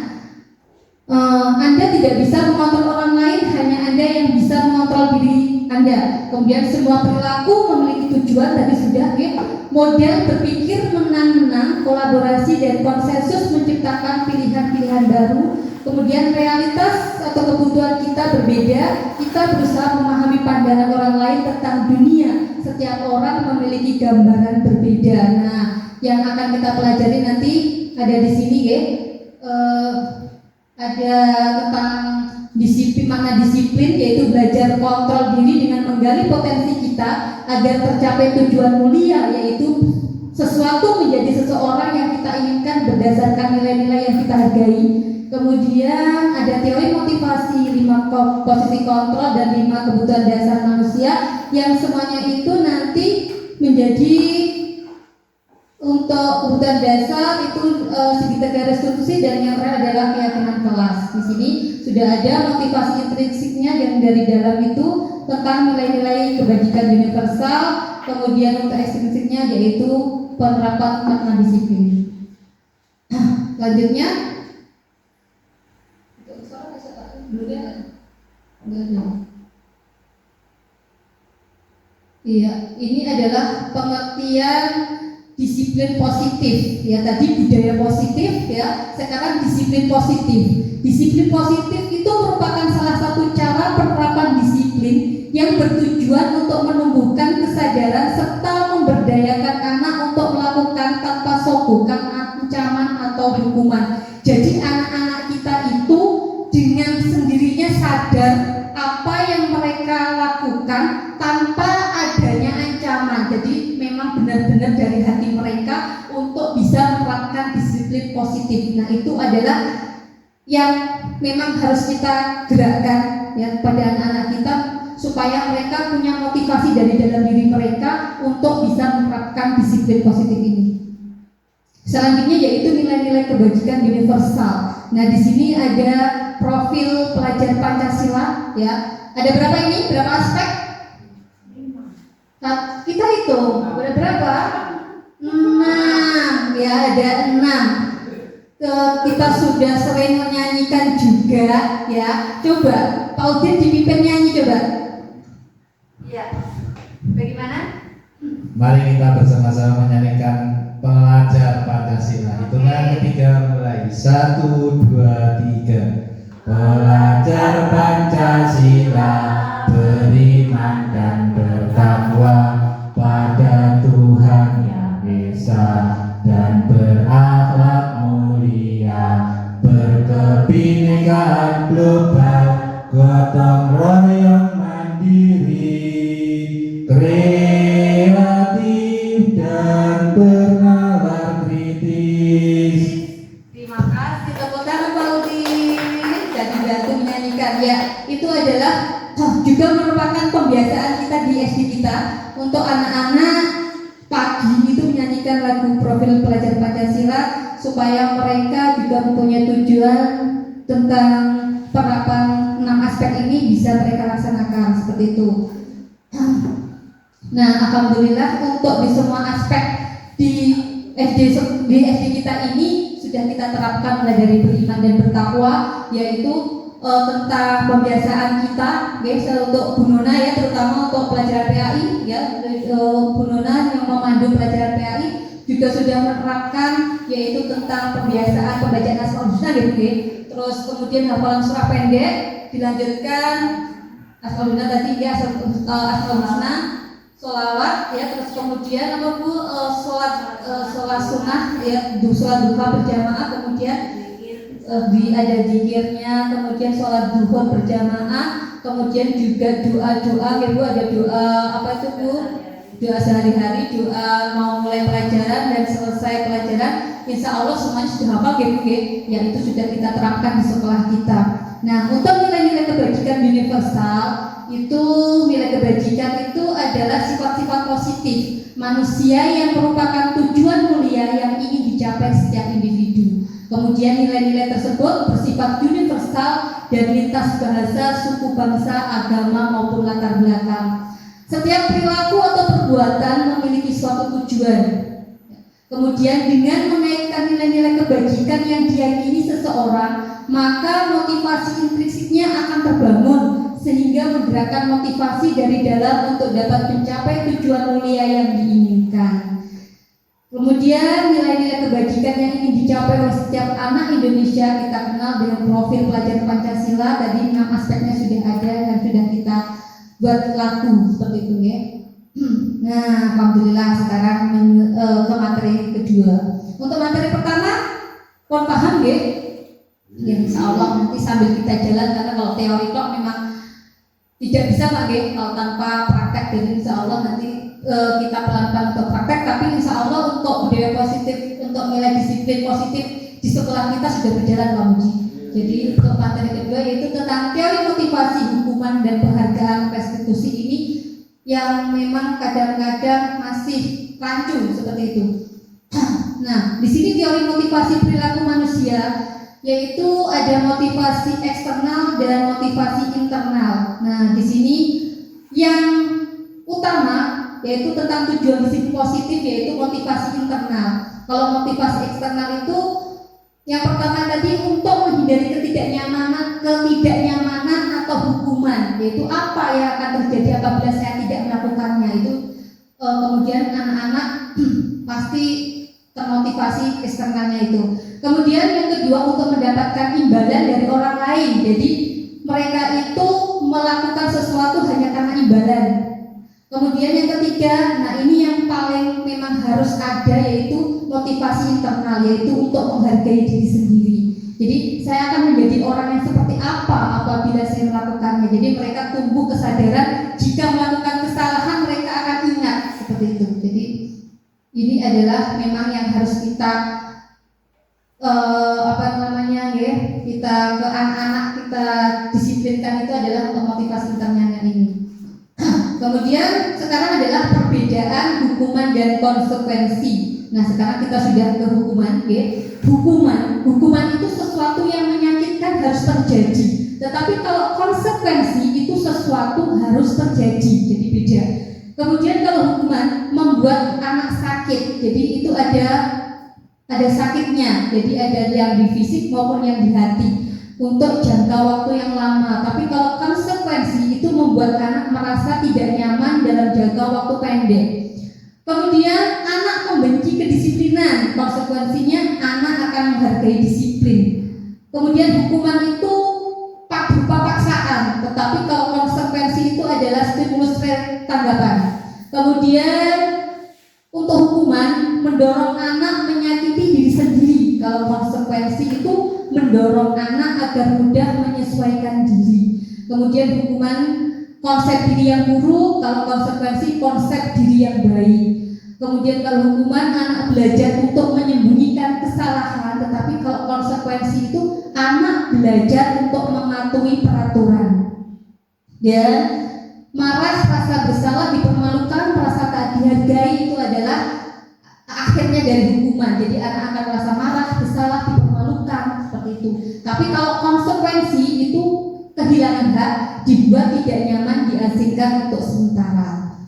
Anda tidak bisa mengontrol orang lain, hanya Anda yang bisa mengontrol diri Anda. Kemudian semua perilaku memiliki tujuan, tadi sudah ya. Model berpikir menang-menang, kolaborasi dan konsensus menciptakan pilihan-pilihan baru. Kemudian realitas atau kebutuhan kita berbeda. Kita berusaha memahami pandangan orang lain tentang dunia. Setiap orang memiliki gambaran berbeda. Nah, yang akan kita pelajari nanti ada di sini ya. Ada tentang disiplin, makna disiplin yaitu belajar kontrol diri dengan menggali potensi kita agar tercapai tujuan mulia, yaitu sesuatu menjadi seseorang yang kita inginkan berdasarkan nilai-nilai yang kita hargai. Kemudian ada teori motivasi, 5 posisi kontrol dan 5 kebutuhan dasar manusia, yang semuanya itu nanti menjadi untuk kebutuhan dasar itu segitiga restitusi, dan yang terakhir adalah keyakinan kelas. Di sini sudah ada motivasi intrinsiknya yang dari dalam itu tentang nilai-nilai kebajikan universal. Kemudian untuk ekstrinsiknya yaitu penerapan makna disiplin. Selanjutnya, iya, ini adalah pengertian disiplin positif ya. Tadi budaya positif ya, sekarang disiplin positif. Disiplin positif itu merupakan salah satu cara penerapan disiplin yang bertujuan untuk menumbuhkan kesadaran serta memberdayakan anak untuk melakukan hukuman. Jadi anak-anak kita itu dengan sendirinya sadar apa yang mereka lakukan tanpa adanya ancaman. Jadi memang benar-benar dari hati mereka untuk bisa menerapkan disiplin positif. Nah, itu adalah yang memang harus kita gerakkan ya pada anak-anak kita, supaya mereka punya motivasi dari dalam diri mereka untuk bisa menerapkan disiplin positif ini. Selanjutnya yaitu nilai-nilai kebajikan universal. Nah, di sini ada profil pelajar Pancasila ya. Ada berapa ini? Berapa aspek? Nah, kita hitung. Ada berapa? 6 ya, ada 6. Kita sudah sering menyanyikan juga ya. Coba Pak Udin dipimpin nyanyi coba. Iya. Bagaimana? Mari kita bersama-sama menyanyikan Pelajar Pancasila. Hitungan ketiga mulai. 1, 2, 3. Pelajar Pancasila beriman dan bertakwa pada Tuhan yang Esa dan berakhlak mulia, berkebinekaan global, gotong royong mandiri, kreatif dan bernalar kritis. Terima kasih, tepuk tangan Pak Udin. Jadi bantu menyanyikan ya. Itu adalah juga merupakan pembiasaan kita di SD kita untuk anak-anak pagi itu menyanyikan lagu profil pelajar Pancasila, supaya mereka juga mempunyai tujuan tentang penerapan 6 aspek ini bisa mereka laksanakan seperti itu. Nah, alhamdulillah untuk di semua aspek di SD kita ini sudah kita terapkan mulai dari beriman dan bertakwa, yaitu tentang pembiasaan kita, guys, untuk Bu Nona ya, terutama untuk pelajaran PAI ya. Bu Nona yang memandu pelajaran PAI juga sudah menerapkan, yaitu tentang pembiasaan pembacaan Asmaul Husna gitu ya. Terus kemudian hafalan surah pendek, dilanjutkan Asmaul Husna tadi ya, Asmaul Husna, sholawat ya, terus kemudian apa Bu, sholat sunnah ya, sholat duha berjamaah, kemudian ada zikirnya, kemudian sholat duha berjamaah, kemudian juga doa-doa ya Bu, ada doa apa itu Bu, doa sehari-hari, doa mau mulai pelajaran dan selesai pelajaran, insya Allah semuanya sudah hafal gitu ya, itu sudah kita terapkan di sekolah kita. Nah, untuk nilai-nilai kebajikan universal itu, nilai kebajikan itu adalah sifat-sifat positif manusia yang merupakan tujuan mulia yang ingin dicapai setiap individu. Kemudian nilai-nilai tersebut bersifat universal dan lintas bahasa, suku, bangsa, agama maupun latar belakang. Setiap perilaku atau perbuatan memiliki suatu tujuan. Kemudian dengan mengaitkan nilai-nilai kebajikan yang diyakini seseorang, maka motivasi intrinsiknya akan terbangun sehingga menggerakkan motivasi dari dalam untuk dapat mencapai tujuan mulia yang diinginkan. Kemudian nilai-nilai kebajikan yang ingin dicapai oleh setiap anak Indonesia kita kenal dengan profil pelajar Pancasila. Tadi 6 aspeknya sudah ada dan sudah kita buat lagu seperti itu ya. Nah, alhamdulillah sekarang ke materi kedua. Untuk materi pertama, kon paham ya? Ya, insya Allah nanti sambil kita jalan, karena kalau teori kok memang tidak bisa Pak G, kalau tanpa praktek. Jadi insya Allah nanti kita pelan-pelan untuk praktek, tapi insya Allah untuk budaya positif, untuk nilai disiplin positif di sekolah kita sudah berjalan Pak Muji. Jadi untuk materi kedua yaitu tentang teori motivasi, hukuman dan penghargaan restitusi ini yang memang kadang-kadang masih rancu seperti itu. Nah, di sini teori motivasi perilaku manusia yaitu ada motivasi eksternal dan motivasi internal. Nah, di sini yang utama yaitu tentang tujuan disiplin positif, yaitu motivasi internal. Kalau motivasi eksternal itu yang pertama tadi untuk menghindari ketidaknyamanan atau hukuman, yaitu apa yang akan terjadi apabila saya tidak melakukannya. Itu kemudian anak-anak pasti termotivasi eksternalnya itu. Kemudian yang kedua untuk mendapatkan imbalan dari orang lain. Jadi mereka itu melakukan sesuatu hanya karena imbalan. Kemudian yang ketiga, nah ini yang paling memang harus ada, yaitu motivasi internal, yaitu untuk menghargai diri sendiri. Jadi saya akan menjadi orang yang seperti apa apabila saya melakukannya. Jadi mereka tumbuh kesadaran jika melakukan kesalahan mereka akan ingat seperti itu. Jadi ini adalah memang yang harus kita kita ke anak-anak kita disiplinkan, itu adalah untuk motivasi internalnya ini. Kemudian sekarang adalah perbedaan hukuman dan konsekuensi. Nah sekarang kita sudah ke hukuman, ya. Hukuman itu sesuatu yang menyakitkan harus terjadi. Tetapi kalau konsekuensi itu sesuatu harus terjadi, jadi beda. Kemudian kalau hukuman membuat anak sakit, jadi itu ada sakitnya, jadi ada yang di fisik maupun yang di hati untuk jangka waktu yang lama. Tapi kalau konsekuensi itu membuat anak merasa tidak nyaman dalam jangka waktu pendek. Kemudian anak membenci kedisiplinan, konsekuensinya anak akan menghargai disiplin. Kemudian hukuman itu berupa paksaan, tetapi kalau konsekuensi itu adalah stimulus tanggapan. Kemudian untuk hukuman mendorong anak menyakiti diri sendiri, kalau konsekuensi itu mendorong anak agar mudah menyesuaikan diri. Kemudian hukuman konsep diri yang buruk, kalau konsekuensi konsep diri yang baik. Kemudian kalau hukuman anak belajar untuk menyembunyikan kesalahan, tetapi kalau konsekuensi itu anak belajar untuk mematuhi peraturan. Dan marah, rasa bersalah, dipermalukan, merasa tak dihargai, itu adalah akhirnya dari hukuman. Jadi anak akan merasa marah, bersalah, dipermalukan, seperti itu. Tapi kalau konsekuensi itu kehilangan hak, dibuat tidak nyaman, diasingkan untuk sementara.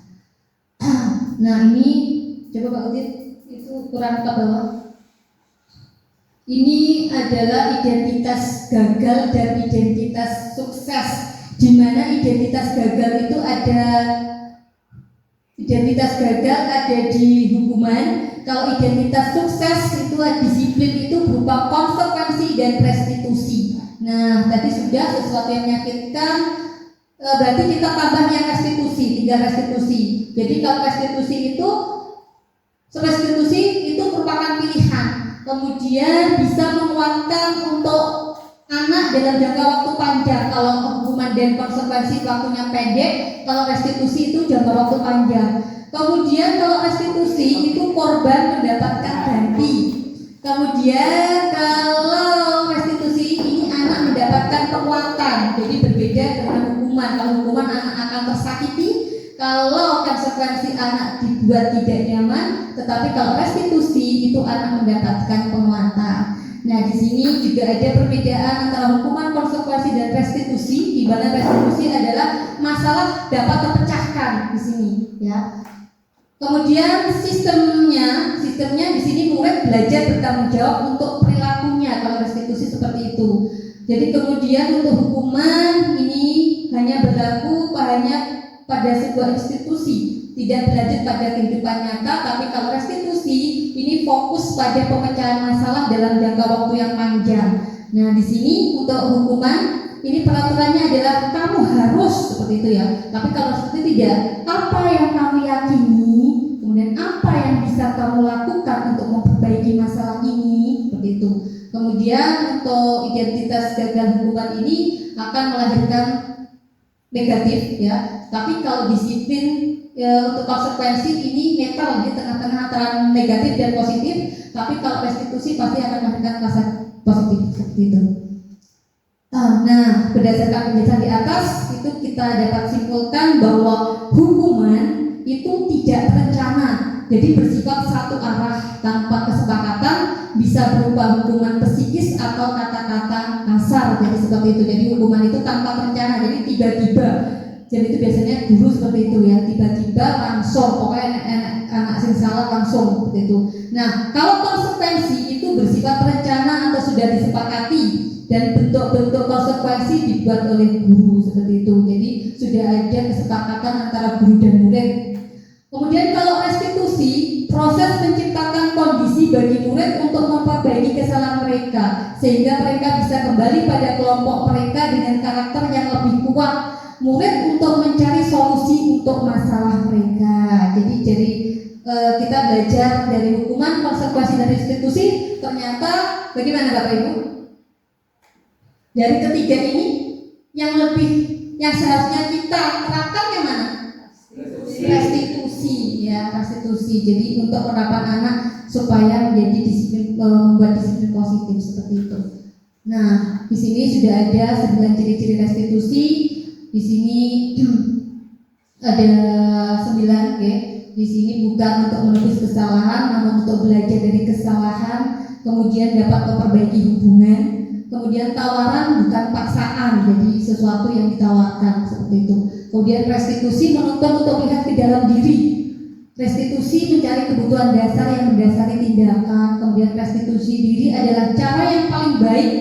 Nah ini coba Pak Udin itu kurang ke bawah. Ini adalah identitas gagal dan identitas sukses, di mana identitas gagal itu ada di hukuman. Kalau identitas sukses itu disiplin, itu berupa konsekuensi dan restitusi. Nah tadi sudah sesuatu yang menyakitkan, berarti kita tambah yang restitusi, 3 restitusi. Jadi kalau restitusi itu merupakan pilihan, kemudian bisa menguatkan untuk anak dalam jangka waktu panjang. Kalau hukuman dan konsekuensi waktunya pendek, kalau restitusi itu jangka waktu panjang. Kemudian kalau restitusi itu korban mendapatkan ganti. Kemudian kalau restitusi ini anak mendapatkan penguatan. Jadi berbeda dengan hukuman. Kalau hukuman anak akan tersakiti, kalau konsekuensi anak dibuat tidak nyaman, tetapi kalau restitusi itu anak mendapatkan penguatan. Nah di sini juga ada perbedaan antara hukuman, konsekuensi dan restitusi, di mana restitusi adalah masalah dapat terpecahkan di sini, ya. Kemudian sistemnya di sini murid belajar bertanggung jawab untuk perilakunya. Kalau restitusi seperti itu. Jadi kemudian untuk hukuman ini hanya berlaku pada sebuah institusi, tidak berlanjut pada kehidupan nyata. Tapi kalau restitusi ini fokus pada pemecahan masalah dalam jangka waktu yang panjang. Nah di sini untuk hukuman ini peraturannya adalah kamu harus seperti itu, ya. Tapi kalau seperti tidak, apa yang kamu yakini, kemudian apa yang bisa kamu lakukan untuk memperbaiki masalah ini, seperti itu. Kemudian untuk identitas gagal hukuman ini akan melahirkan negatif, ya. Tapi kalau disiplin untuk konsekuensi ini netral, di tengah-tengah antara negatif dan positif. Tapi kalau restitusi pasti akan melahirkan rasa positif, seperti itu. Nah, berdasarkan penjelasan di atas itu kita dapat simpulkan bahwa hukuman itu tidak terencana, jadi bersifat satu arah tanpa kesepakatan, bisa berupa hukuman psikis atau kata-kata kasar, jadi seperti itu. Jadi hukuman itu tanpa terencana, jadi tiba-tiba. Jadi itu biasanya guru seperti itu, ya, tiba-tiba langsung, pokoknya anak sing salah langsung seperti itu. Nah, kalau konsekuensi itu bersifat terencana atau sudah disepakati, dan bentuk-bentuk konsekuensi dibuat oleh guru seperti itu. Jadi sudah ada kesepakatan antara guru dan murid. Kemudian kalau restitusi, proses menciptakan kondisi bagi murid untuk memperbaiki kesalahan mereka, sehingga mereka bisa kembali pada kelompok mereka dengan karakter yang lebih kuat. Murid untuk mencari solusi untuk masalah mereka. Jadi kita belajar dari hukuman, konsekuensi dari restitusi, ternyata bagaimana Bapak Ibu? Dari ketiga ini yang seharusnya kita terapkan yang mana? Restitusi ya, restitusi. Jadi untuk penerapan anak supaya menjadi disiplin, membuat disiplin positif seperti itu. Nah, di sini sudah ada 9 ciri-ciri restitusi. Di sini ada 9 ya. Di sini bukan untuk menebus kesalahan, namun untuk belajar dari kesalahan, kemudian dapat memperbaiki hubungan. Kemudian tawaran bukan paksaan, jadi sesuatu yang ditawarkan seperti itu. Kemudian restitusi menuntut untuk melihat ke dalam diri. Restitusi mencari kebutuhan dasar yang mendasari tindakan. Kemudian restitusi diri adalah cara yang paling baik.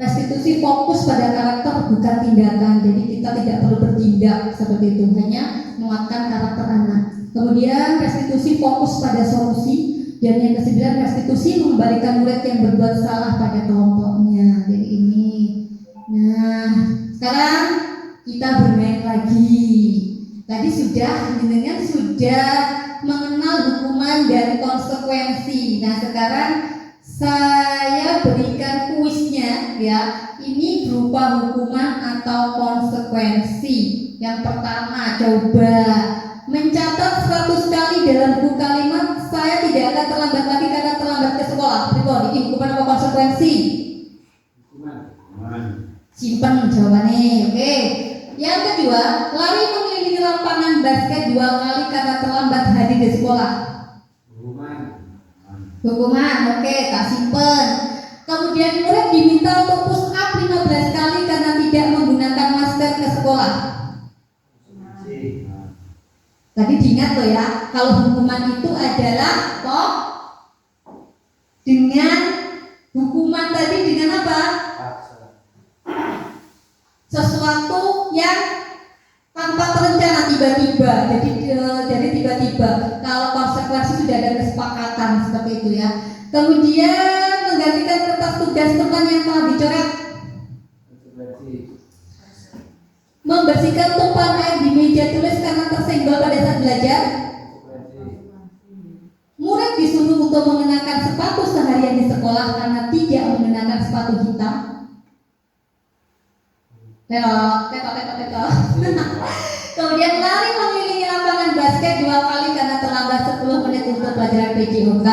Restitusi fokus pada karakter bukan tindakan. Jadi kita tidak perlu bertindak seperti itu, hanya menguatkan karakter anak. Kemudian restitusi fokus pada solusi. Dan yang ke-9, restitusi mengembalikan murid yang berbuat salah pada kelompoknya. Jadi ini. Nah, sekarang kita bermain lagi. Tadi sudah mengenal hukuman dan konsekuensi. Nah, sekarang saya berikan kuisnya ya. Ini berupa hukuman atau konsekuensi. Yang pertama, coba mencatat 100 kali dalam buku kalimat saya tidak akan terlambat lagi karena terlambat ke sekolah. Ini hukuman apa konsekuensi? Simpan jawabannya. Oke. Yang kedua, lari mengelilingi lapangan basket 2 kali karena terlambat hadir di sekolah. Hukuman. Oke, tak simpen. Kemudian murid diminta untuk push up 15 kali karena tidak menggunakan masker ke sekolah. Tadi diingat loh ya, kalau hukuman itu adalah kok dengan hukuman tadi dengan apa? Sesuatu yang tanpa terencana tiba-tiba. Jadi tiba-tiba. Kalau konsekuensi sudah ada kesepakatan seperti itu ya. Kemudian menggantikan kertas tugas teman yang telah dicoret. Membersihkan tumpahan air di meja tulis karena tersenggol pada saat belajar. Murid disuruh untuk mengenakan sepatu seharian di sekolah karena tidak mengenakan sepatu hitam. Tetot. Kemudian lari mengelilingi lapangan basket 2 kali karena terlambat 10 menit untuk pelajaran PJOK.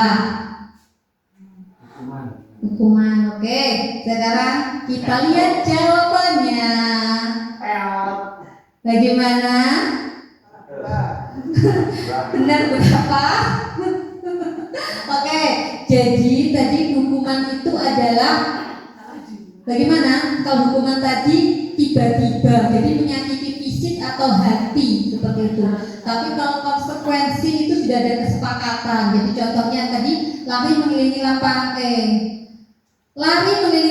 Hukuman. Oke, sekarang kita lihat jawabannya. Bagaimana? Benar berapa? Oke, jadi tadi hukuman itu adalah bagaimana? Kalau hukuman tadi tiba-tiba, jadi menyakiti fisik atau hati seperti itu. Tapi kalau konsekuensi itu sudah ada kesepakatan. Jadi contohnya tadi lari mengelilingi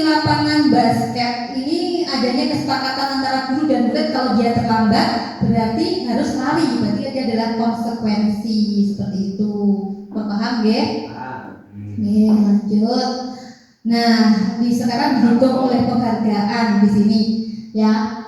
lapangan basket. Ini adanya kesepakatan antara guru dan murid. Kalau dia terlambat berarti harus lari. Berarti dia adalah konsekuensi seperti itu. Paham ya? Nih lanjut. Nah, sekarang dihukum oleh penghargaan di sini ya.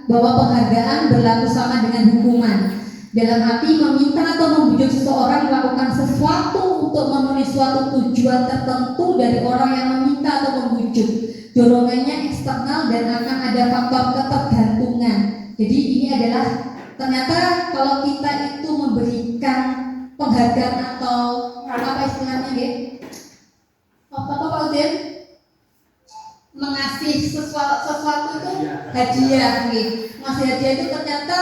Bahwa penghargaan berlaku sama dengan hukuman. Dalam arti meminta atau membujuk seseorang melakukan sesuatu untuk memenuhi suatu tujuan tertentu dari orang yang meminta atau membujuk. Dorongannya eksternal dan akan ada faktor ketergantungan. Jadi ini adalah ternyata kalau kita itu memberikan penghargaan atau apa istilahnya ya? Apa Pak Udin? Mengasih sesuatu itu hadiah gitu. Ngasih hadiah itu ternyata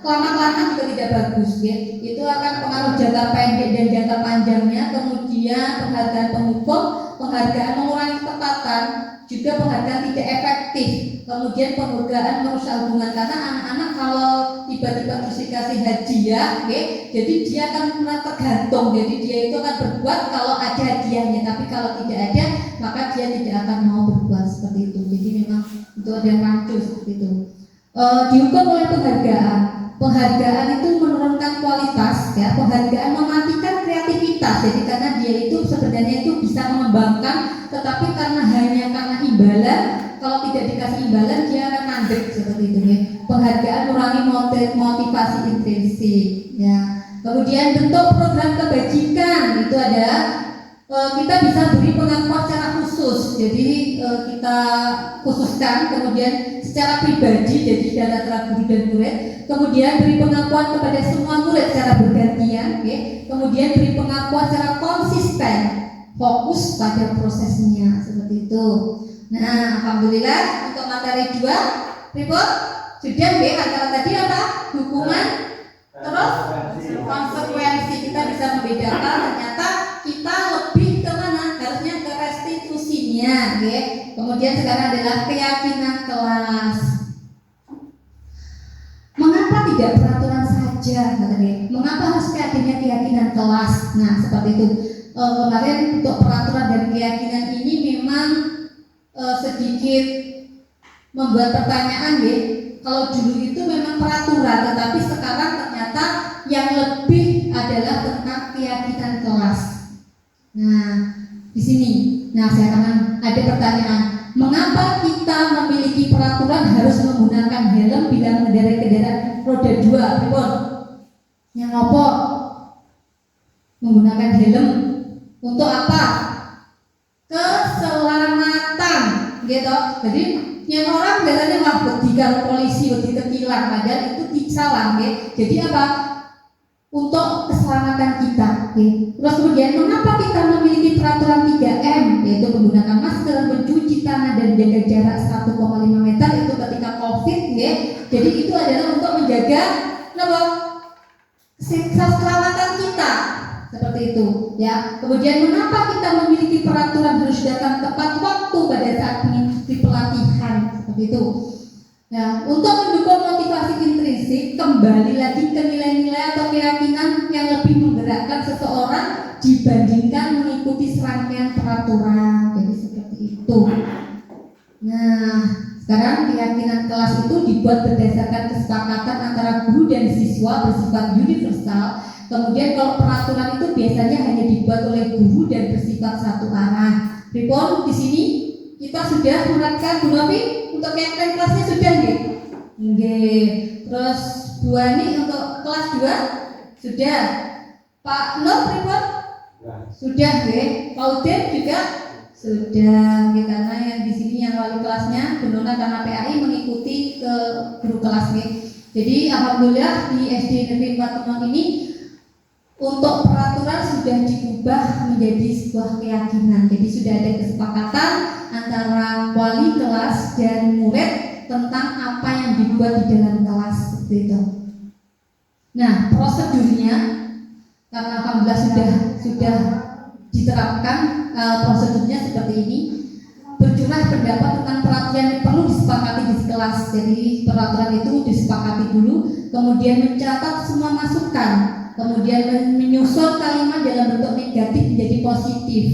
lama-lama juga tidak bagus ya. Itu akan pengaruh jangka pendek dan jangka panjangnya. Kemudian penghargaan penghukum, penghargaan mengurangi ketepatan, juga penghargaan tidak efektif. Kemudian penghargaan merusak hubungan karena anak-anak kalau tiba-tiba terus dikasih hadiah, jadi dia akan tergantung. Jadi dia itu akan berbuat kalau ada hadiahnya, tapi kalau tidak ada maka dia tidak akan mau berbuat seperti itu. Jadi memang itu ada yang rancu seperti itu. Dihukum oleh penghargaan. Penghargaan itu menurunkan kualitas ya. Penghargaan mematikan kreativitas. Jadi karena dia itu sebenarnya itu bisa mengembangkan, tetapi karena imbalan, kalau tidak dikasih imbalan dia akan mandek seperti itu ya. Penghargaan mengurangi motivasi intrinsik ya. Kemudian bentuk program kebajikan itu ada kita bisa beri pengakuan secara khusus, jadi kita khususkan, kemudian secara pribadi, jadi data antara guru dan murid, kemudian beri pengakuan kepada semua murid secara bergantian, kemudian beri pengakuan secara konsisten, fokus pada prosesnya, seperti itu. Nah, alhamdulillah untuk materi 2 report sudah antara tadi apa? Hukuman terus konsekuensi. Kita bisa membedakan ternyata kita lebih ke mana? Harusnya ke restitusinya, Kemudian sekarang adalah keyakinan kelas. Mengapa tidak peraturan saja, Mengapa harus adanya keyakinan kelas? Nah, seperti itu. Kemarin untuk peraturan dan keyakinan ini memang sedikit membuat pertanyaan, Kalau dulu itu memang peraturan, tetapi sekarang ternyata yang lebih adalah tentang keyakinan kelas. Nah, di sini, saya akan ada pertanyaan. Mengapa kita memiliki peraturan harus menggunakan helm bila mengendarai kendaraan roda 2? Pripun? Yang apa? Menggunakan helm untuk apa? Keselamatan, gitu. Jadi yang orang biasanya mah wedi kalau polisi, wedi ketilang, padahal itu salah, Jadi apa? Untuk keselamatan kita. Terus kemudian mengapa kita memiliki peraturan 3M, yaitu menggunakan masker, mencuci tangan dan menjaga jarak 1,5 meter itu ketika COVID, Jadi itu adalah untuk menjaga keselamatan kita, seperti itu, Kemudian mengapa kita memiliki peraturan harus datang tepat waktu pada saat mengikuti pelatihan, seperti itu. Nah, untuk mendukung motivasi intrinsik, kembali lagi ke nilai-nilai atau keyakinan yang lebih menggerakkan seseorang dibandingkan mengikuti serangkaian peraturan. Jadi seperti itu. Nah, sekarang keyakinan kelas itu dibuat berdasarkan kesepakatan antara guru dan siswa bersifat universal. Kemudian kalau peraturan itu biasanya hanya dibuat oleh guru dan bersifat satu arah. Pripun di sini kita sudah menerapkan Bu Novi untuk keyakinan kelasnya sudah nggih. Terus Bu Ani untuk kelas 2 sudah. Pak Nur pripun? Sudah nggih. Pak Udin juga sudah. Karena yang di sini yang wali kelasnya Bu Nona karena PAI mengikuti ke guru kelas Jadi alhamdulillah di SD Negeri 4 Kemang ini untuk peraturan sudah diubah menjadi sebuah keyakinan. Jadi sudah ada kesepakatan antara wali kelas dan murid tentang apa yang dibuat di dalam kelas, seperti itu. Nah, prosedurnya karena alhamdulillah sudah diterapkan prosedurnya seperti ini. Bercurah pendapat tentang peraturan yang perlu disepakati di kelas. Jadi peraturan itu disepakati dulu, kemudian mencatat semua masukan, kemudian menyusun kalimat dalam bentuk negatif menjadi positif,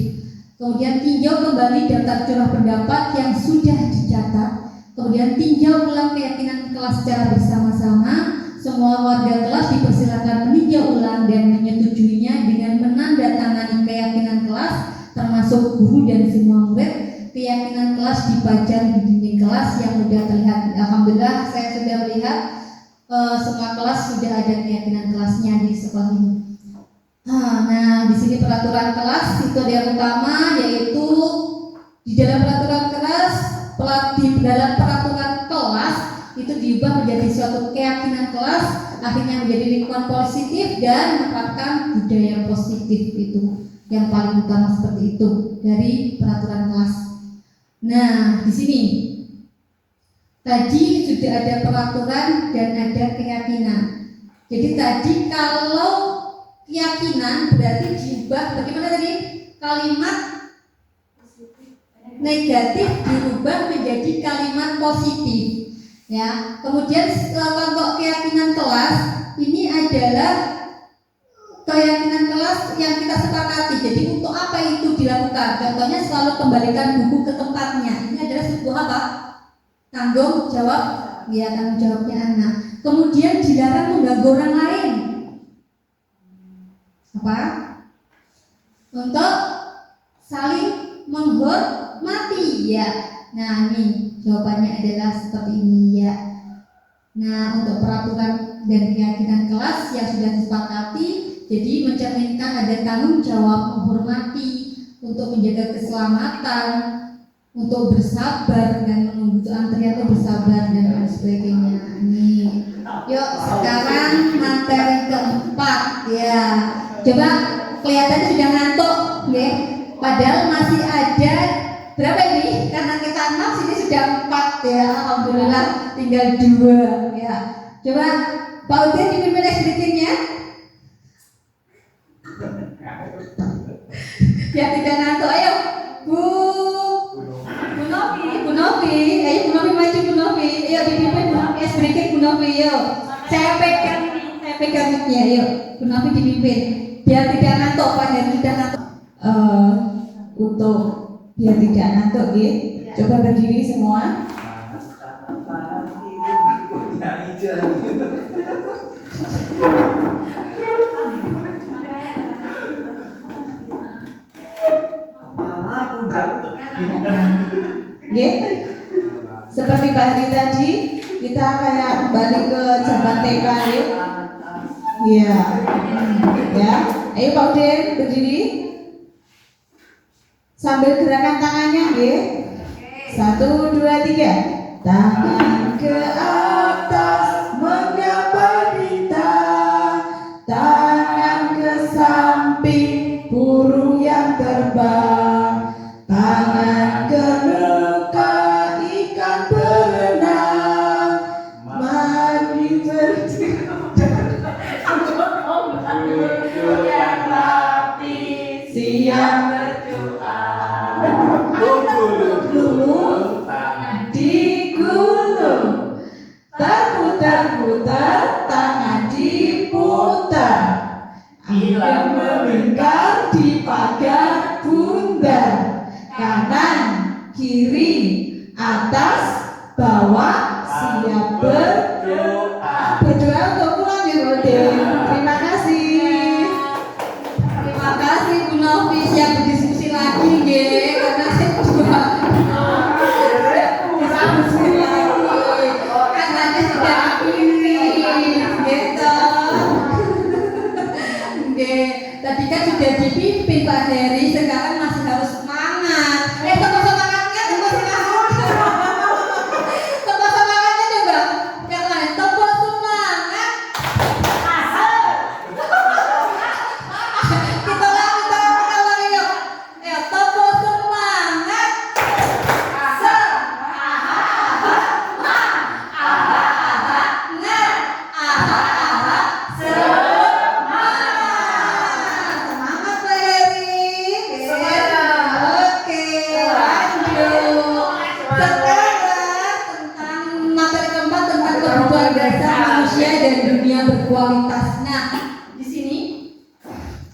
kemudian tinjau kembali daftar curah pendapat yang sudah dicatat, kemudian tinjau ulang keyakinan kelas secara bersama-sama. Semua warga kelas dipersilakan meninjau ulang dan menyetujuinya dengan menandatangani keyakinan kelas, termasuk guru dan semua murid. Keyakinan kelas dipajang di dinding kelas yang sudah terlihat. Alhamdulillah saya sudah melihat semua kelas sudah ada keyakinan kelasnya di sekolah ini. Nah, di sini peraturan kelas itu ada yang utama, yaitu di dalam peraturan kelas itu diubah menjadi suatu keyakinan kelas, akhirnya menjadi lingkungan positif dan menerapkan budaya positif. Itu yang paling utama, seperti itu dari peraturan kelas. Nah, di sini tadi sudah ada peraturan dan ada keyakinan. Jadi tadi kalau keyakinan berarti diubah bagaimana tadi? Kalimat negatif dirubah menjadi kalimat positif. Ya, kemudian untuk keyakinan kelas ini adalah keyakinan kelas yang kita sepakati. Jadi untuk apa itu dilakukan? Contohnya selalu kembalikan buku ke tempatnya. Ini adalah sebuah apa? Tanggung jawab, ya, tanggung jawabnya anak. Kemudian dilarang mengganggu orang lain. Apa? Untuk saling menghormati, ya. Nah, ini jawabannya adalah seperti ini, ya. Nah, untuk peraturan dan keyakinan kelas yang sudah disepakati Jadi mencerminkan ada tanggung jawab menghormati, untuk menjaga keselamatan, untuk bersabar dan menunggu antrian untuk bersabar dan lain sebagainya. Nih, yuk sekarang materi keempat ya. Coba kelihatannya sudah ngantuk, ya. Padahal masih ada berapa ini? Karena kita 6, sini sudah 4 ya. Alhamdulillah tinggal 2 ya. Coba Pak Udin dipimpin eksplikinya. Ya tidak ngantuk, ayo Bu Novi, ayo Bu Novi maju Bu Novi, ayo dipimpin eksplikin Bu Novi, yuk. Saya pegang mic-nya, yuk Bu Novi dipimpin. Biar tidak ngantuk, Pak Heru tidak ngantuk. Untuk biar tidak ngantuk ya, coba berdiri semua. Ya, seperti Pak Heri tadi, kita kayak kembali ke zaman TK ya. Iya, ya. Ayo Pak Udin berdiri. Sambil gerakan tangannya ya. 1, 2, 3. Tangan ke atas menyapa kita, tangan ke samping burung yang terbang, tangan ke muka ikan berenang, mari yang rapi siap digulung, terputar-putar tangan diputar, angin melingkar di pagar bundar, kanan kiri atas bawah siap berdoa. Berdoa untuk pulang ya Bu Udin. Terima kasih. Terima kasih Bu Novi, siap berdiskusi lagi ya, karena saya juga diskusi lagi. Karena sudah dipimpin, gitu. Oke, tadi kan sudah dipimpin Pak Heri, sekarang masih harus semangat. Tepuk semangatnya, tepuk semangatnya. Tepuk semangatnya coba. Yang lain, tepuk semangat. Kita ulang yuk. Ayo, tepuk semangat. Semangat Pak Heri. Oke, lanjut. Sekarang tentang materi keempat tentang kebutuhan dasar manusia dan dunia berkualitas. Nah, di sini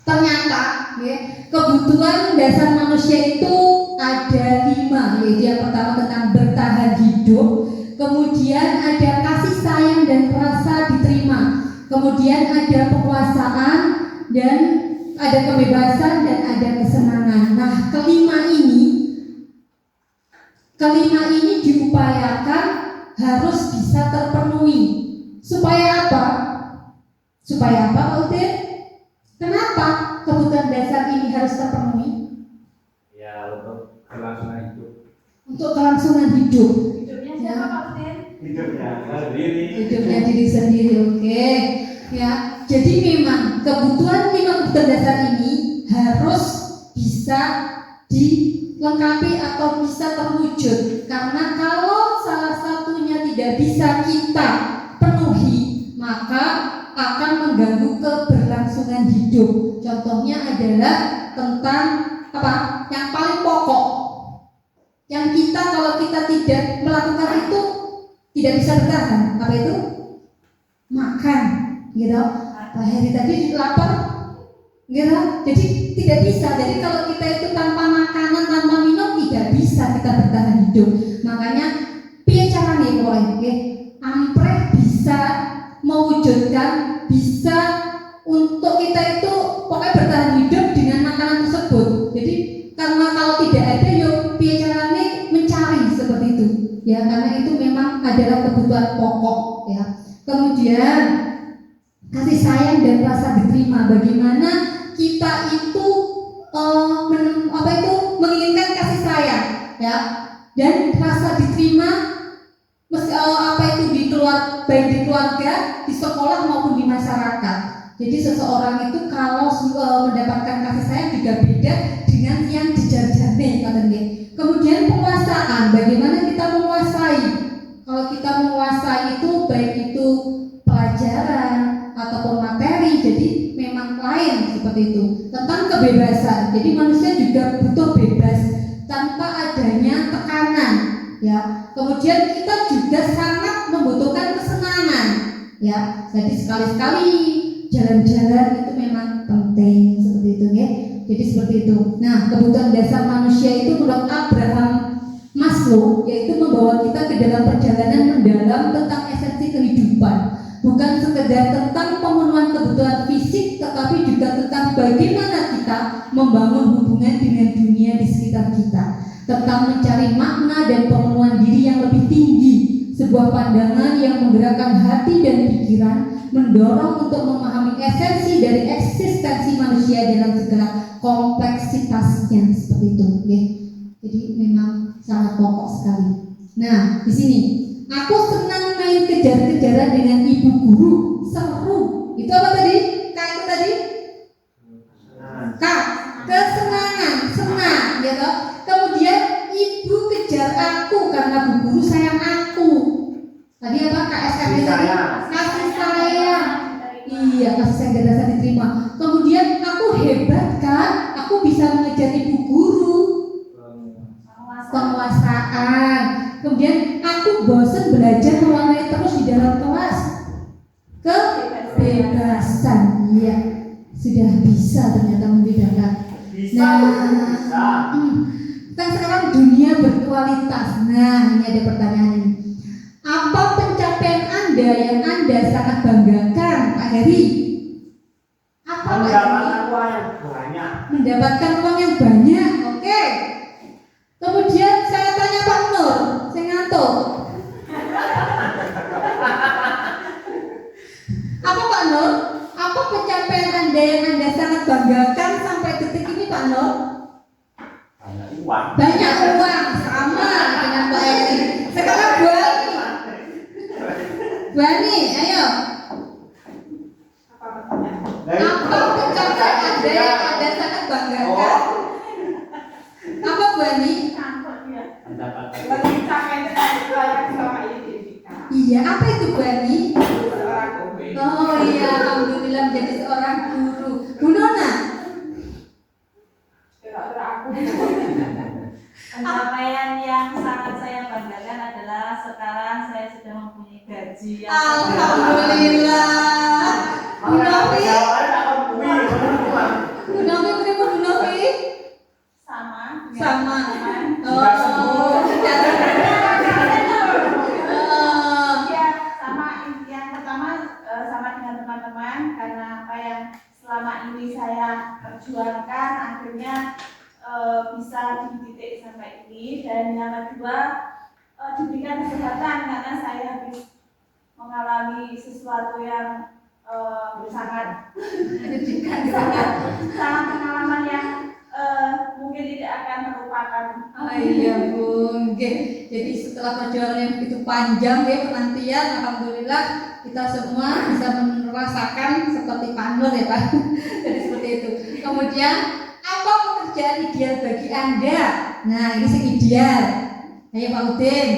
ternyata ya, kebutuhan dasar manusia itu ada 5, yaitu yang pertama tentang bertahan hidup, kemudian ada kasih sayang dan rasa diterima, kemudian ada kekuasaan dan ada kebebasan dan ada kesenangan. Nah, kelima ini diupayakan harus bisa terpenuhi. Supaya apa? Supaya apa Pak Udin? Kenapa kebutuhan dasar ini harus terpenuhi? Ya, untuk kelangsungan hidup. Untuk kelangsungan hidup. Hidupnya siapa Pak Udin? Hidupnya sendiri. Hidupnya diri sendiri, oke. Ya, jadi memang kebutuhan 5 kebutuhan dasar ini harus bisa dilengkapi atau bisa terwujud. Karena kalau salah satunya tidak bisa kita penuhi, maka akan mengganggu keberlangsungan hidup. Contohnya adalah tentang apa? Yang paling pokok. Yang kita kalau kita tidak melakukan itu tidak bisa bertahan. Apa itu? Makan, gitu. Pak Heri tadi lapar, gitu. Jadi tidak bisa. Jadi kalau kita itu tanpa makanan, tanpa minum tidak bisa kita bertahan hidup. Makanya piye carane mulai, oke? Ampreh bisa mewujudkan, bisa untuk kita itu pokoknya bertahan hidup dengan makanan tersebut. Jadi karena kalau tidak ada, yuk piye carane mencari seperti itu. Ya, karena itu memang adalah kebutuhan pokok ya. Kemudian kasih sayang dan rasa diterima. Bagaimana kita itu menginginkan kasih sayang, ya, dan rasa diterima, baik di keluarga, di sekolah maupun di masyarakat. Jadi seseorang itu kalau mendapatkan kasih sayang juga beda dengan yang dijar-jarne, katanya. Kemudian penguasaan, bagaimana kita menguasai? Kalau kita menguasai itu baik itu pelajaran ataupun materi, jadi memang lain seperti itu. Tentang kebebasan, jadi manusia juga butuh bebas tanpa adanya tekanan, ya. Kemudian kita juga sangat membutuhkan kesenangan, ya. Jadi sekali-sekali jalan-jalan itu memang penting seperti itu, ya. Jadi seperti itu. Nah, kebutuhan dasar manusia itu menurut Abraham Maslow yaitu membawa kita ke dalam perjalanan mendalam tentang esensi kehidupan. Bukan sekedar tentang pemenuhan kebutuhan fisik, tetapi juga tentang bagaimana kita membangun hubungan dengan dunia di sekitar kita, tentang mencari makna dan pemenuhan diri yang lebih tinggi, sebuah pandangan yang menggerakkan hati dan pikiran, mendorong untuk memahami esensi dari eksistensi manusia dalam segala kompleksitasnya, seperti itu, ya. Jadi memang sangat pokok sekali. Nah, di sini aku senang main kejar-kejaran dengan ibu guru, seru. Itu apa tadi? Kak itu tadi? Kak, kesenangan, senang, ya toh. Kemudian ibu kejar aku karena bu guru sayang aku. Tadi apa? KSM itu tadi? Kasih sayang. Iya, kasih sayang dan rasa diterima. Kemudian aku hebat kan? Aku bisa mengejar ibu guru. Penguasaan. Kemudian aku bosan belajar mewarnai terus di dalam kelas. Kebebasan. Iya, sudah bisa ternyata membedakan. Kan sekarang dunia berkualitas. Nah, ini ada pertanyaan ini. Apa pencapaian Anda yang Anda sangat banggakan, Pak Heri? Apa mendapatkan uang yang banyak. Mendapatkan uang yang banyak. Oke. Kemudian saya tanya Pak Nur, saya ngantuk. Apa Pak Nur? Apa pencapaian Anda yang Anda sangat banggakan sampai detik ini, Pak Nur? Banyak uang. Banyak uang, sama dengan Pak Heri. Sekarang Bu Ani, ayo. Apa pencapaian Anda yang Anda sangat banggakan? Apa Bu Ani? Iya, apa itu Bu Ani? Oh iya, alhamdulillah menjadi seorang guru. Bu Nona? Pencapaian yang sangat saya banggakan adalah sekarang saya sudah mempunyai gaji yang alhamdulillah. Bu Novi? Bu Novi, berapa Bu Novi? Sama. Oh, ya, sama. Yang pertama sama dengan teman-teman karena apa yang selama ini saya perjuangkan akhirnya bisa di titik sampai ini. Dan yang kedua diberikan kesehatan karena saya habis mengalami sesuatu yang sangat pengalaman yang mungkin tidak akan terlupakan. oh iya Bu. Jadi setelah perjalanan yang begitu panjang ya penantian, alhamdulillah kita semua bisa merasakan seperti Pak Nur ya Pak. Jadi seperti itu. Kemudian apa pekerjaan ideal bagi Anda? Nah ini sing ideal. Ayo Pak Udin.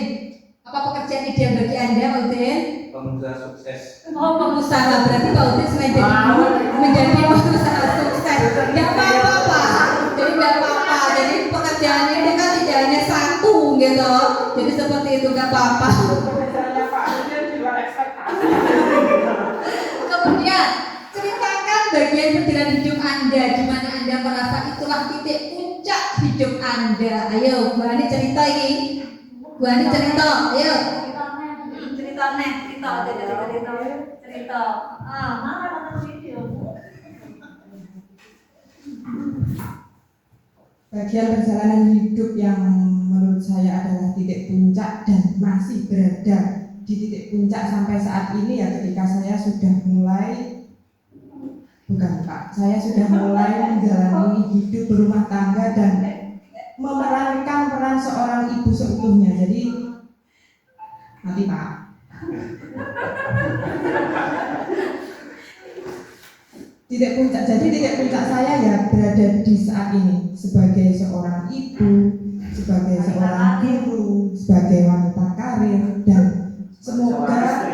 Apa pekerjaan ideal bagi Anda Pak Udin? Pengusaha sukses. Oh pengusaha, berarti Pak Udin selain jadi guru menjadi pengusaha sukses. Tidak apa-apa Pak. Jadi tidak apa-apa. Jadi pekerjaan itu kan tidak hanya satu gitu. Jadi seperti itu nggak apa-apa. Kemudian ceritakan bagian perjalanan hidup Anda di mana Anda merasa itulah titik puncak hidup Anda. Ayo, Bu Ani cerita ini. Bu Ani cerita, ayo. Cerita. Mana nonton video? Bagian perjalanan hidup yang menurut saya adalah titik puncak dan masih berada di titik puncak sampai saat ini ya ketika saya sudah mulai Bukan Pak, saya sudah mulai menjalani hidup berumah tangga dan memerankan peran seorang ibu seutuhnya. Jadi nanti Pak. Titik puncak saya ya berada di saat ini sebagai seorang ibu, sebagai seorang guru, sebagai wanita karir, dan semoga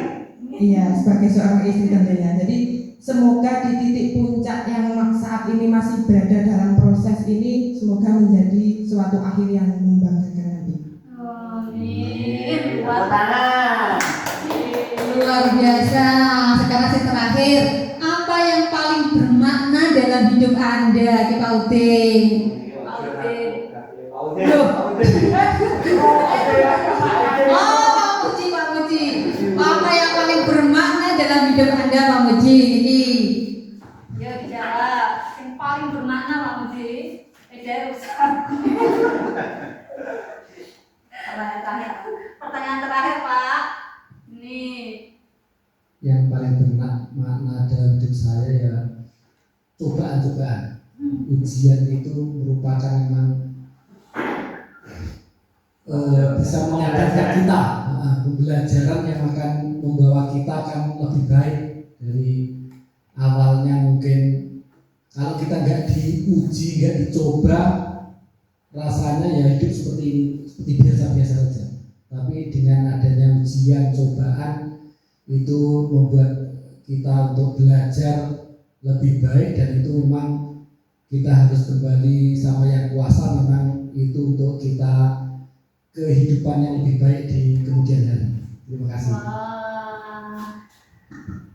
sebagai seorang istri tentunya. Jadi semoga di titik puncak yang saat ini masih berada dalam proses ini, semoga menjadi suatu akhir yang membanggakan nanti. Amin. Luar biasa. Sekarang yang terakhir, apa yang paling bermakna dalam hidup Anda, Pak Udin? Pak Muji. Apa yang paling bermakna dalam hidup Anda, Pak Muji? Ini. Ya dijawab. Yang paling bermakna Pak Muji. Pertanyaan terakhir Pak. Nih. Yang paling bermakna dalam hidup saya ya cobaan-cobaan. Ujian itu merupakan memang bisa menyadarkan kita, pembelajaran yang akan membawa kita akan lebih baik dari awalnya. Mungkin kalau kita nggak diuji, nggak dicoba, rasanya ya hidup seperti biasa-biasa saja. Tapi dengan adanya ujian, cobaan itu membuat kita untuk belajar lebih baik, dan itu memang kita harus kembali sama yang kuasa. Memang itu untuk kita kehidupan yang lebih baik di kemudian hari. Terima kasih.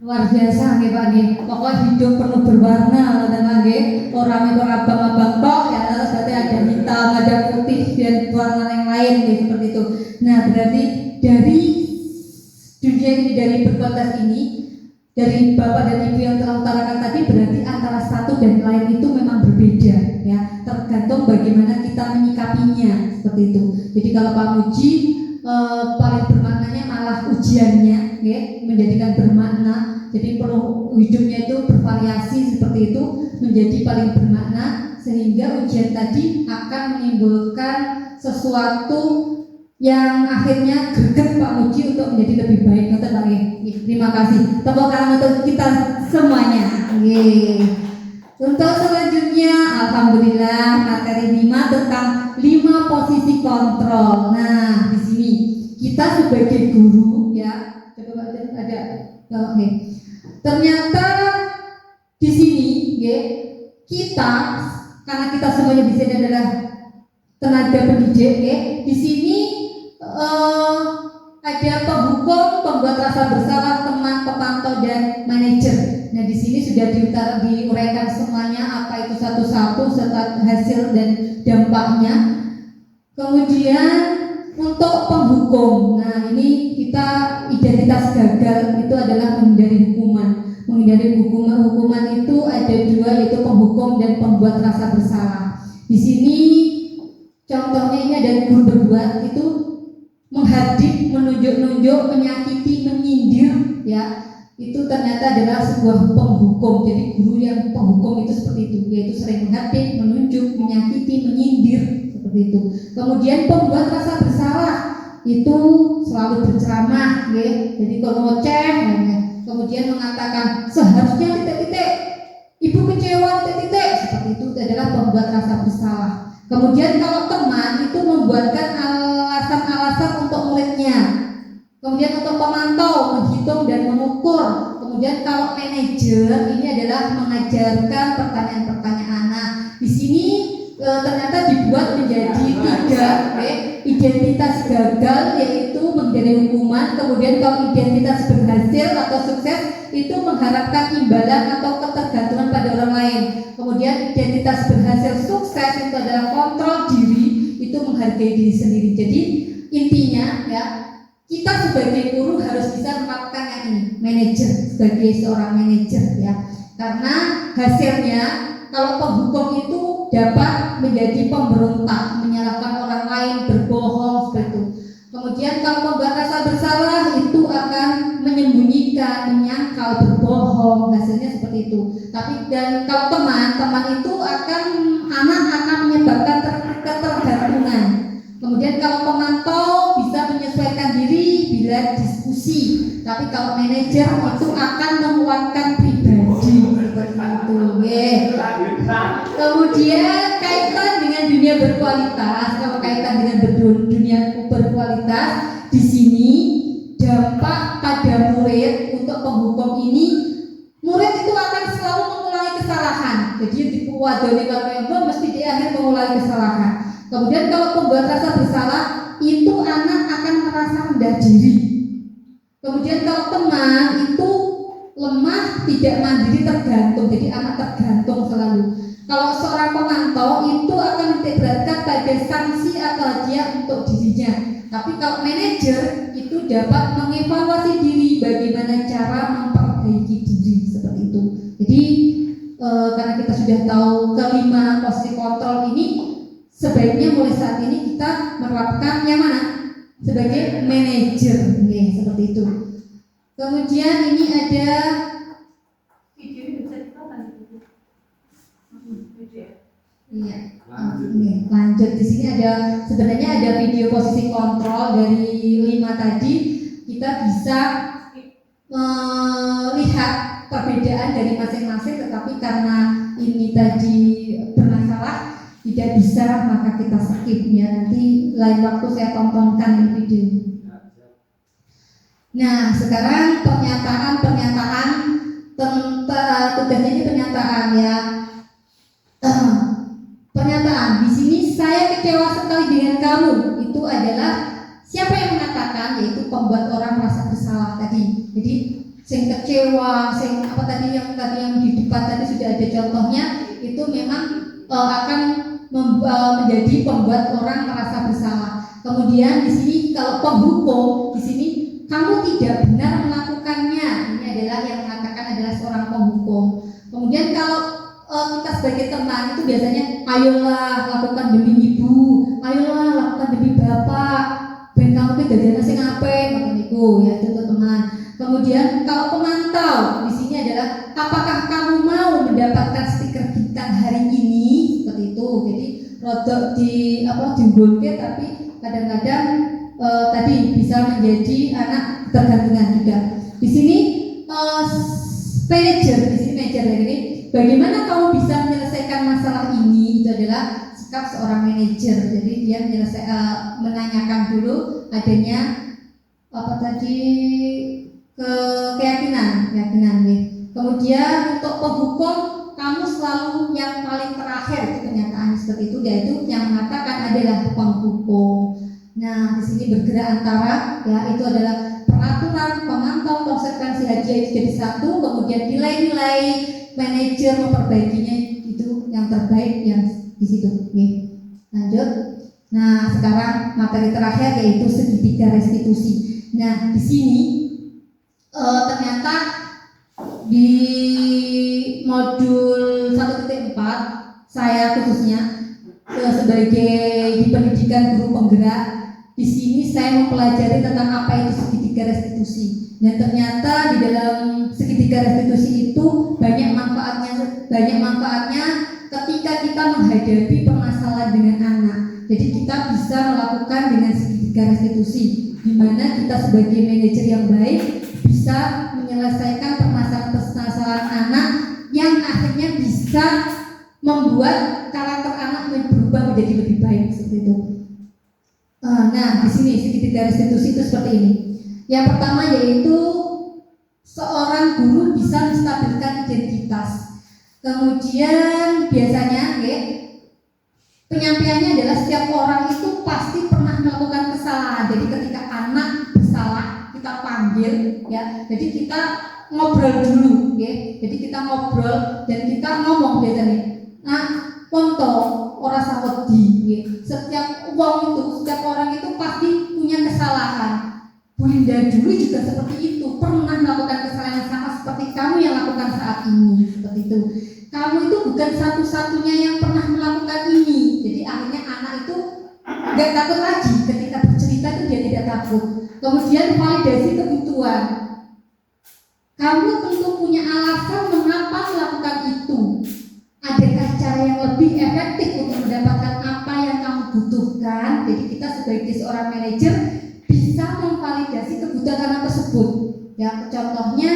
Luar biasa nggih Pak nggih. Pokoknya hidup penuh berwarna tenan nggih. Ora mung abang-abang tok ya, terus berarti ada hitam, ada putih dan warna yang lain nggih, seperti itu. Nah, berarti dari dunia ini, dari berkontes ini, dari Bapak dan Ibu yang telah utarakan tadi, berarti antara satu dan lain itu memang berbeda ya, tergantung bagaimana kita menyikapinya, seperti itu. Jadi kalau Pak Muji paling bermaknanya malah ujiannya ya, menjadikan bermakna. Jadi perlu hidupnya itu bervariasi seperti itu menjadi paling bermakna, sehingga ujian tadi akan menimbulkan sesuatu yang akhirnya greget Pak Muji untuk menjadi lebih baik. Terima kasih. Tepuk tangan untuk kita semuanya. Untuk selanjutnya, alhamdulillah materi 5 tentang 5 posisi kontrol. Nah, di sini kita sebagai guru ya, coba ada oke. Ternyata di sini ya, kita karena kita semuanya di sini adalah tenaga pendidik ya, di sini ada penghukum, pembuat rasa bersalah, teman, pemantau, dan manajer. Nah, di sini sudah diuraikan semuanya apa itu satu-satu serta hasil dan dampaknya. Kemudian untuk penghukum, nah ini kita identitas gagal itu adalah menghindari hukuman. Menghindari hukuman itu ada 2, yaitu penghukum dan pembuat rasa bersalah. Di sini contohnya ini ada guru berdua itu menghadik, menunjuk-nunjuk, menyakiti, menyindir ya, itu ternyata adalah sebuah penghukum. Jadi guru yang penghukum itu seperti itu, yaitu sering menghadik, menunjuk, menyakiti, menyindir, seperti itu. Kemudian pembuat rasa bersalah itu selalu berceramah ya, jadi kalau ngoceh ya. Kemudian mengatakan seharusnya titik-titik, ibu kecewa titik-titik, seperti itu adalah pembuat rasa bersalah. Kemudian kalau teman itu membuatkan alasan-alasan untuk muridnya. Kemudian untuk pemantau menghitung dan mengukur. Kemudian kalau manajer ini adalah mengajarkan pertanyaan-pertanyaan. Nah, di sini ternyata dibuat menjadi 3 identitas gagal, yaitu menghindari hukuman. Kemudian kalau identitas berhasil atau sukses itu mengharapkan imbalan atau ketergantungan pada orang lain. Kemudian identitas berhasil sukses itu adalah kontrol diri, itu menghargai diri sendiri. Jadi intinya ya, kita sebagai guru harus bisa melakukan yang ini, manajer, sebagai seorang manajer ya. Karena hasilnya kalau penghukum itu dapat menjadi pemberontak, menyalahkan orang lain, berbohong, seperti itu. Kemudian kalau membuat rasa bersalah itu akan menyembunyikan, menyangkal, berbohong. bohong, hasilnya seperti itu. Tapi dan kalau teman itu anak akan menyebabkan ketergantungan. Kemudian kalau pemantau bisa menyesuaikan diri bila diskusi. Tapi kalau manajer itu akan menguatkan pribadi seperti itu. Kemudian kaitan dengan dunia berkualitas, kalau kaitan dengan dunia berkualitas, di sini dampak pada murid untuk penghukum ini, murid itu akan selalu mengulangi kesalahan. Jadi diwadoni kalau mesti di akhir mengulangi kesalahan. Kemudian kalau pembuat rasa bersalah, itu anak akan merasa rendah diri. Kemudian kalau teman itu lemah, tidak mandiri, tergantung. Jadi anak tergantung selalu. Kalau seorang pemantau itu akan dititikberatkan pada sanksi atau hadiah untuk dirinya. Tapi kalau manajer itu dapat mengevaluasi diri, bagaimana cara memperbaiki diri seperti itu. Jadi karena kita sudah tahu kelima posisi kontrol ini, sebaiknya mulai saat ini kita menerapkan yang mana? Sebagai manajer, seperti itu. Kemudian ini ada Video ini bisa ditonton di YouTube. Iya. Lanjut di sini sebenarnya ada video posisi kontrol dari 5 tadi. Kita bisa melihat perbedaan dari masing-masing, tetapi karena ini tadi bermasalah tidak bisa, maka kita skip ya. Nanti lain waktu saya tontonkan video ini. Nah, sekarang pernyataan tentang tugasnya ini pernyataan ya. Pernyataan di sini, saya kecewa sekali dengan kamu. Itu adalah siapa yang mengatakan, yaitu pembuat orang merasa bersalah tadi. Jadi sing kecewa, apa tadi yang di depan tadi sudah ada contohnya, itu memang akan menjadi pembuat orang merasa bersalah. Kemudian di sini kalau penghukum, di sini kamu tidak benar melakukannya. Ini adalah yang mengatakan adalah seorang penghukum. Kemudian kalau kita sebagai teman itu biasanya, ayolah lakukan demi ibu, ayolah lakukan demi bapak, ben kamu itu jadi anak sing apik, ngoten niku ya, itu teman. Kemudian kalau pemantau di sini adalah, apakah kamu mau mendapatkan stiker bintang hari ini, seperti itu. Jadi rodok diunggulke, tapi kadang-kadang tadi bisa menjadi anak ketergantungan juga. Di sini manajer ini, bagaimana kamu bisa menyelesaikan masalah ini? Itu adalah sikap seorang manajer. Jadi dia menanyakan dulu adanya keyakinan ya. Kemudian untuk penghukum, kamu selalu yang paling terakhir, itu pernyataan seperti itu, yaitu yang mengatakan adalah penghukum. Nah, di sini bergerak antara ya, itu adalah peraturan, pemantau, konsekuensi hadiah itu jadi satu, kemudian nilai-nilai manajer memperbaikinya itu yang terbaik yang di situ. Oke. Lanjut. Nah, sekarang materi terakhir yaitu segitiga restitusi. Nah, di sini ternyata di modul 1.4 saya khususnya sebagai di pendidikan guru penggerak, di sini saya mempelajari tentang apa itu segitiga restitusi. Dan ternyata di dalam segitiga restitusi itu banyak manfaatnya ketika kita menghadapi permasalahan dengan anak. Jadi kita bisa melakukan dengan segitiga restitusi, di mana kita sebagai manajer yang baik bisa menyelesaikan permasalahan anak yang akhirnya bisa membuat karakter anak berubah menjadi lebih baik seperti itu. Nah, di sini segitiga restitusi itu seperti ini. Yang pertama yaitu seorang guru bisa menstabilkan identitas. Kemudian biasanya penyampaiannya adalah setiap orang itu pasti pernah melakukan kesalahan. Jadi ketika anak bersalah, kita panggil ya. Jadi kita ngobrol dulu ya. Jadi kita ngobrol dan kita ngomong biasanya. Nah, contoh orang sawedi ya. Setiap orang itu pasti punya kesalahan. Bu Linda dulu juga seperti itu, pernah melakukan kesalahan yang sama seperti kamu yang lakukan saat ini, seperti itu. Kamu itu bukan satu-satunya yang pernah melakukan ini. Jadi akhirnya anak itu nggak takut lagi ketika bercerita, itu dia tidak takut. Kemudian validasi kebutuhan. Kamu tentu punya alasan mengapa melakukan itu. Adakah cara yang lebih efektif untuk mendapatkan apa yang kamu butuhkan? Jadi kita sebagai seorang manajer bisa memvalidasi kebutuhan anak tersebut. Ya, contohnya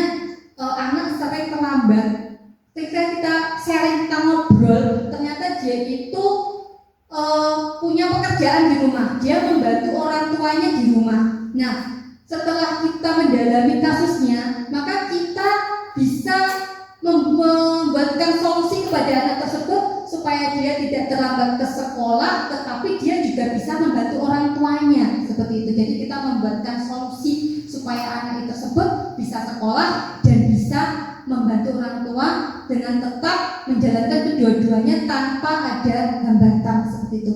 anak sering terlambat. Ketika kita sharing, kita ngobrol, ternyata dia itu punya pekerjaan di rumah, dia membantu orang tuanya di rumah. Nah, setelah kita mendalami kasusnya, maka kita bisa membuatkan solusi kepada anak tersebut supaya dia tidak terlambat ke sekolah, tetapi dia juga bisa membantu orang tuanya seperti itu. Jadi kita membuatkan solusi supaya anak tersebut bisa sekolah dan bisa membantu orang tua dengan tetap menjalankan kedua-duanya tanpa ada hambatan seperti itu.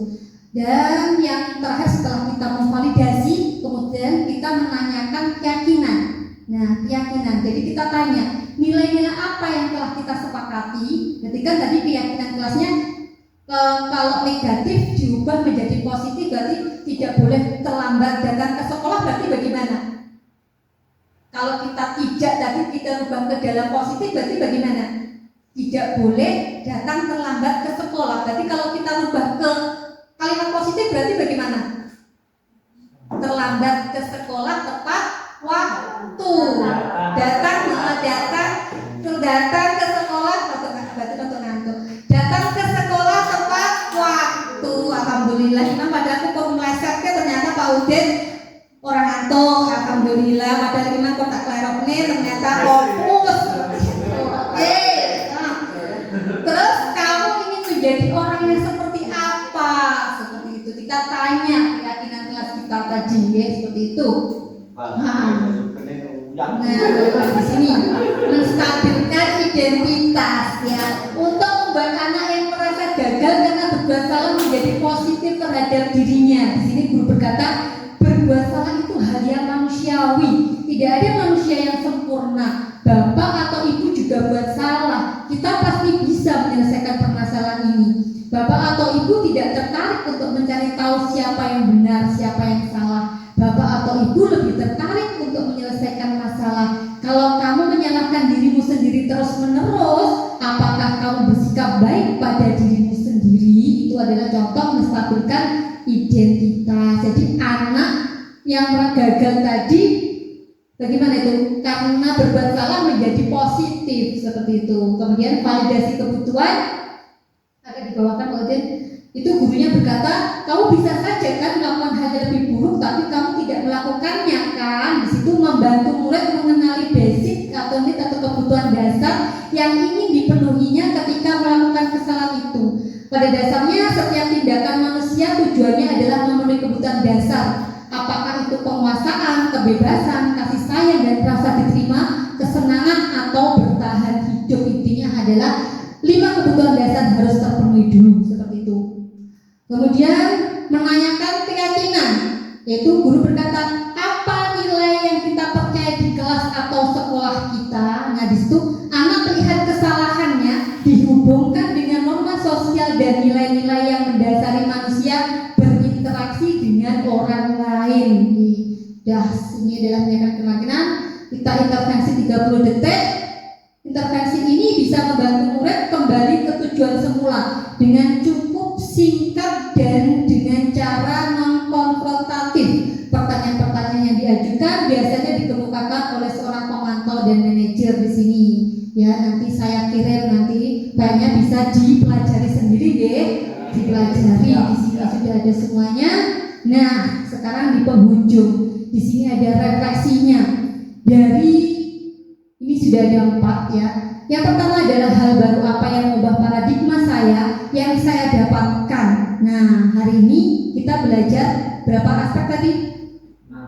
Dan yang terakhir, setelah kita memvalidasi, kemudian kita menanyakan keyakinan. Nah, keyakinan. Jadi kita tanya nilai-nilai apa yang telah kita sepakati. Ketika tadi keyakinan kelasnya kalau negatif diubah menjadi positif, berarti tidak boleh terlambat datang ke sekolah, berarti bagaimana? Kalau kita tidak tadi kita ubah ke dalam positif, berarti bagaimana? Tidak boleh datang terlambat ke sekolah. Berarti kalau kita ubah ke kalimat positif, berarti bagaimana? Terlambat ke sekolah tepat waktu. Datang ke sekolah untuk ngantuk. Datang ke sekolah tepat waktu. Alhamdulillah. Imam pada aku kok meleset ternyata Pak Udin orang ngantuk. Alhamdulillah. Padahal Imam kok tak klerokne ternyata fokus. Oke. Terus kamu ingin menjadi orang yang seperti apa? Seperti itu. Kita tanya keyakinan kelas kita tadi, ya, seperti itu. Nah, di sini menstabilkan identitas, ya, untuk membuat anak yang merasa gagal karena berbuat salah menjadi positif terhadap dirinya. Di sini guru berkata, berbuat salah itu hal yang manusiawi. Tidak ada manusia yang sempurna. Bapak atau ibu juga buat salah. Kita pasti bisa menyelesaikan permasalahan ini. Bapak atau ibu tidak tertarik untuk mencari tahu siapa yang benar, siapa yang salah. Bapak atau ibu lebih tertarik untuk menyelesaikan masalah. Kalau kamu menyalahkan dirimu sendiri terus-menerus, apakah kamu bersikap baik pada dirimu sendiri? Itu adalah contoh menstabilkan identitas. Jadi anak yang gagal tadi bagaimana itu? Karena berbuat salah menjadi positif seperti itu. Kemudian validasi kebutuhan akan dibawakan oleh itu gurunya berkata, kamu bisa saja kan melakukan hal yang lebih buruk, tapi kamu tidak melakukannya kan. Di situ membantu murid mengenali basic atau need atau kebutuhan dasar yang ingin dipenuhinya ketika melakukan kesalahan itu. Pada dasarnya setiap tindakan manusia tujuannya adalah memenuhi kebutuhan dasar. Apakah itu penguasaan, kebebasan, kasih sayang dan rasa diterima, kesenangan atau bertahan hidup. Intinya adalah 5 kebutuhan dasar harus terpenuhi dulu seperti itu. Kemudian menanyakan keyakinan, yaitu guru berkata, apa nilai yang kita percaya di kelas atau sekolah kita. Nah, di situ anak melihat kesalahannya dihubungkan dengan norma sosial dan nilai-nilai yang mendasari manusia berinteraksi dengan orang lain. Ini adalah menanyakan keyakinan. Kita intervensi 30 detik. Intervensi ini bisa membantu murid kembali ke tujuan semula dengan cukup singkat dan dengan cara non-konfrontatif. Pertanyaan-pertanyaan yang diajukan biasanya dikemukakan oleh seorang pemantau dan manajer di sini. Ya, nanti saya kirim, nanti banyak bisa dipelajari sendiri, ya. Dipelajari di sini sudah ada semuanya. Nah, sekarang di penghujung di sini ada refleksinya. Dari ini sudah ada 4, ya. Yang pertama adalah hal baru apa yang mengubah paradigma saya yang saya dapatkan. Nah, hari ini kita belajar berapa aspek tadi?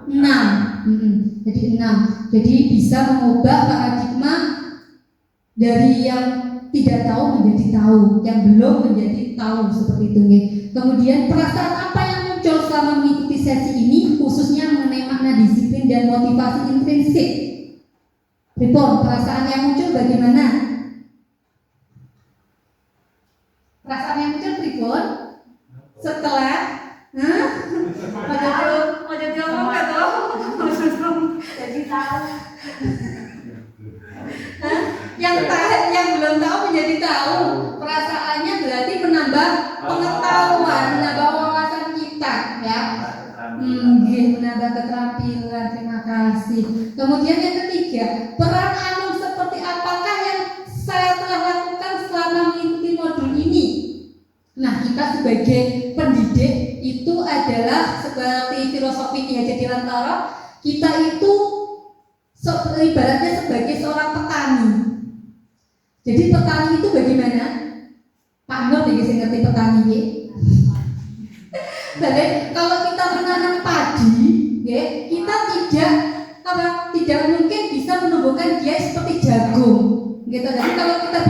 6. Jadi 6. Jadi bisa mengubah paradigma dari yang tidak tahu menjadi tahu, yang belum menjadi tahu seperti itu. Kemudian perasaan apa yang muncul selama mengikuti sesi ini, khususnya mengenai makna disiplin dan motivasi intrinsik. Report, perasaan yang muncul bagaimana? Perasaan yang muncul report setelah jadi tahu. belum tahu menjadi tahu. Perasaannya berarti menambah pengetahuan, menambah wawasan kita, ya. Menambah keterampilan. Terima kasih. Kemudian yang ketiga, peran anu seperti apakah yang saya telah lakukan selama mengikuti modul ini? Nah, kita sebagai pendidik itu adalah seperti filosofi Ki Hajar Dewantara, kita itu ibaratnya sebagai seorang petani. Jadi petani itu bagaimana? Pak Nur nih saya ngerti petani ya. Jadi kalau kita menanam padi, ya, kita tidak mungkin bisa menumbuhkan dia seperti jagung, gitu. Jadi kalau kita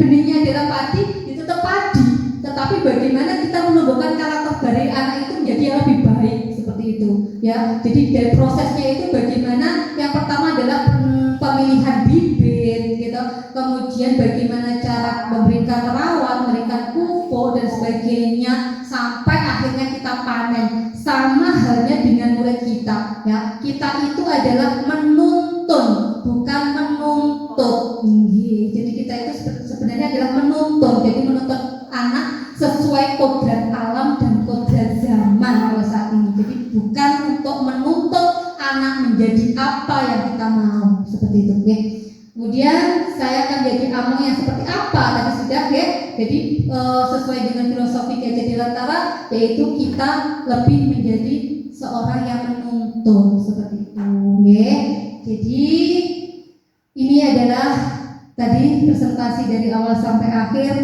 benihnya adalah padi, itu tetap padi. Tetapi bagaimana kita menumbuhkan karakter dari anak itu menjadi yang lebih baik seperti itu, ya. Jadi dari prosesnya itu bagaimana? Yang pertama adalah pemilihan bibit, gitu. Kemudian bagaimana cara memberikan rawat, memberikan pupuk dan sebagainya sampai akhirnya kita panen. Sama halnya dengan murid kita, ya. Kita itu adalah menuntun, bukan menuntut. Jadi kita itu sebenarnya adalah menuntun. Jadi menuntut anak sesuai kodrat alam dan kodrat zaman kalau saat ini. Jadi bukan untuk menuntut anak menjadi apa yang kita mau, seperti itu, ya. Kemudian saya akan jadi among yang seperti apa tadi sudah, ya. Jadi sesuai dengan filosofi Ki Hajar Dewantara, yaitu kita lebih menjadi seorang yang menuntun, seperti itu, ya. Jadi ini adalah tadi presentasi dari awal sampai akhir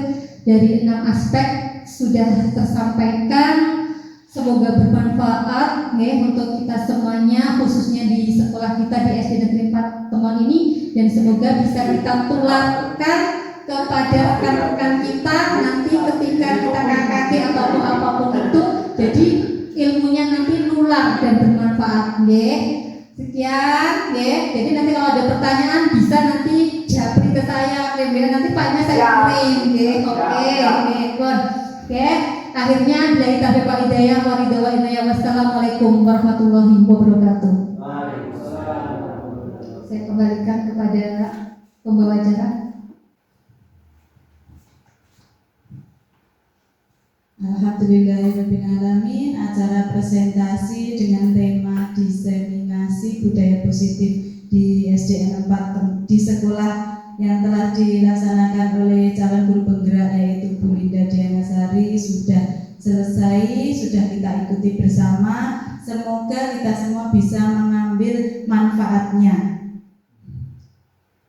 dari 6 aspek sudah tersampaikan. Semoga bermanfaat, ya, untuk kita semuanya, khususnya di sekolah kita di SD Negeri 4 Temon ini, dan semoga bisa kita tularkan kepada rekan-rekan kita nanti ketika kita KKG atau apapun itu. Jadi ilmunya nanti nular dan bermanfaat, ya. Sekian, ya. Jadi nanti kalau ada pertanyaan bisa nanti japri ke saya, nanti Paknya saya kirim, ya. Oke, oke. Akhirnya dari taufiq wal hidayah wa ridha wa inayah. Wassalamualaikum warahmatullahi wabarakatuh. Saya kembalikan kepada pembawa acara. Alhamdulillahirabbil alamin. Acara presentasi dengan tema diseminasi budaya positif di SDN 4 di sekolah yang telah dilaksanakan oleh calon guru penggerak yaitu Bu Linda Dianasari sudah selesai, sudah kita ikuti bersama. Semoga kita semua bisa mengambil manfaatnya.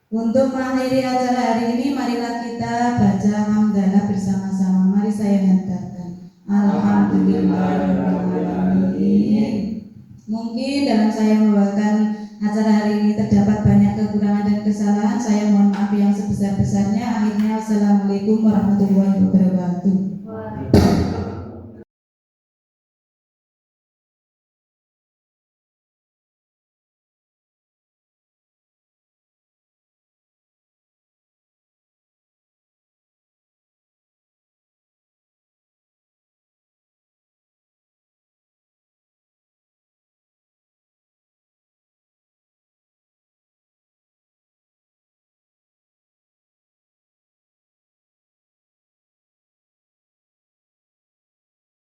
Untuk mengakhiri acara hari ini, marilah kita baca hamdalah bersama-sama. Mari saya hantarkan. Alhamdulillahirrahmanirrahim. Mungkin dalam saya membawakan acara hari ini terdapat banyak kekurangan dan kesalahan. Saya mohon maaf yang sebesar-besarnya. Akhirnya, wassalamualaikum warahmatullahi wabarakatuh.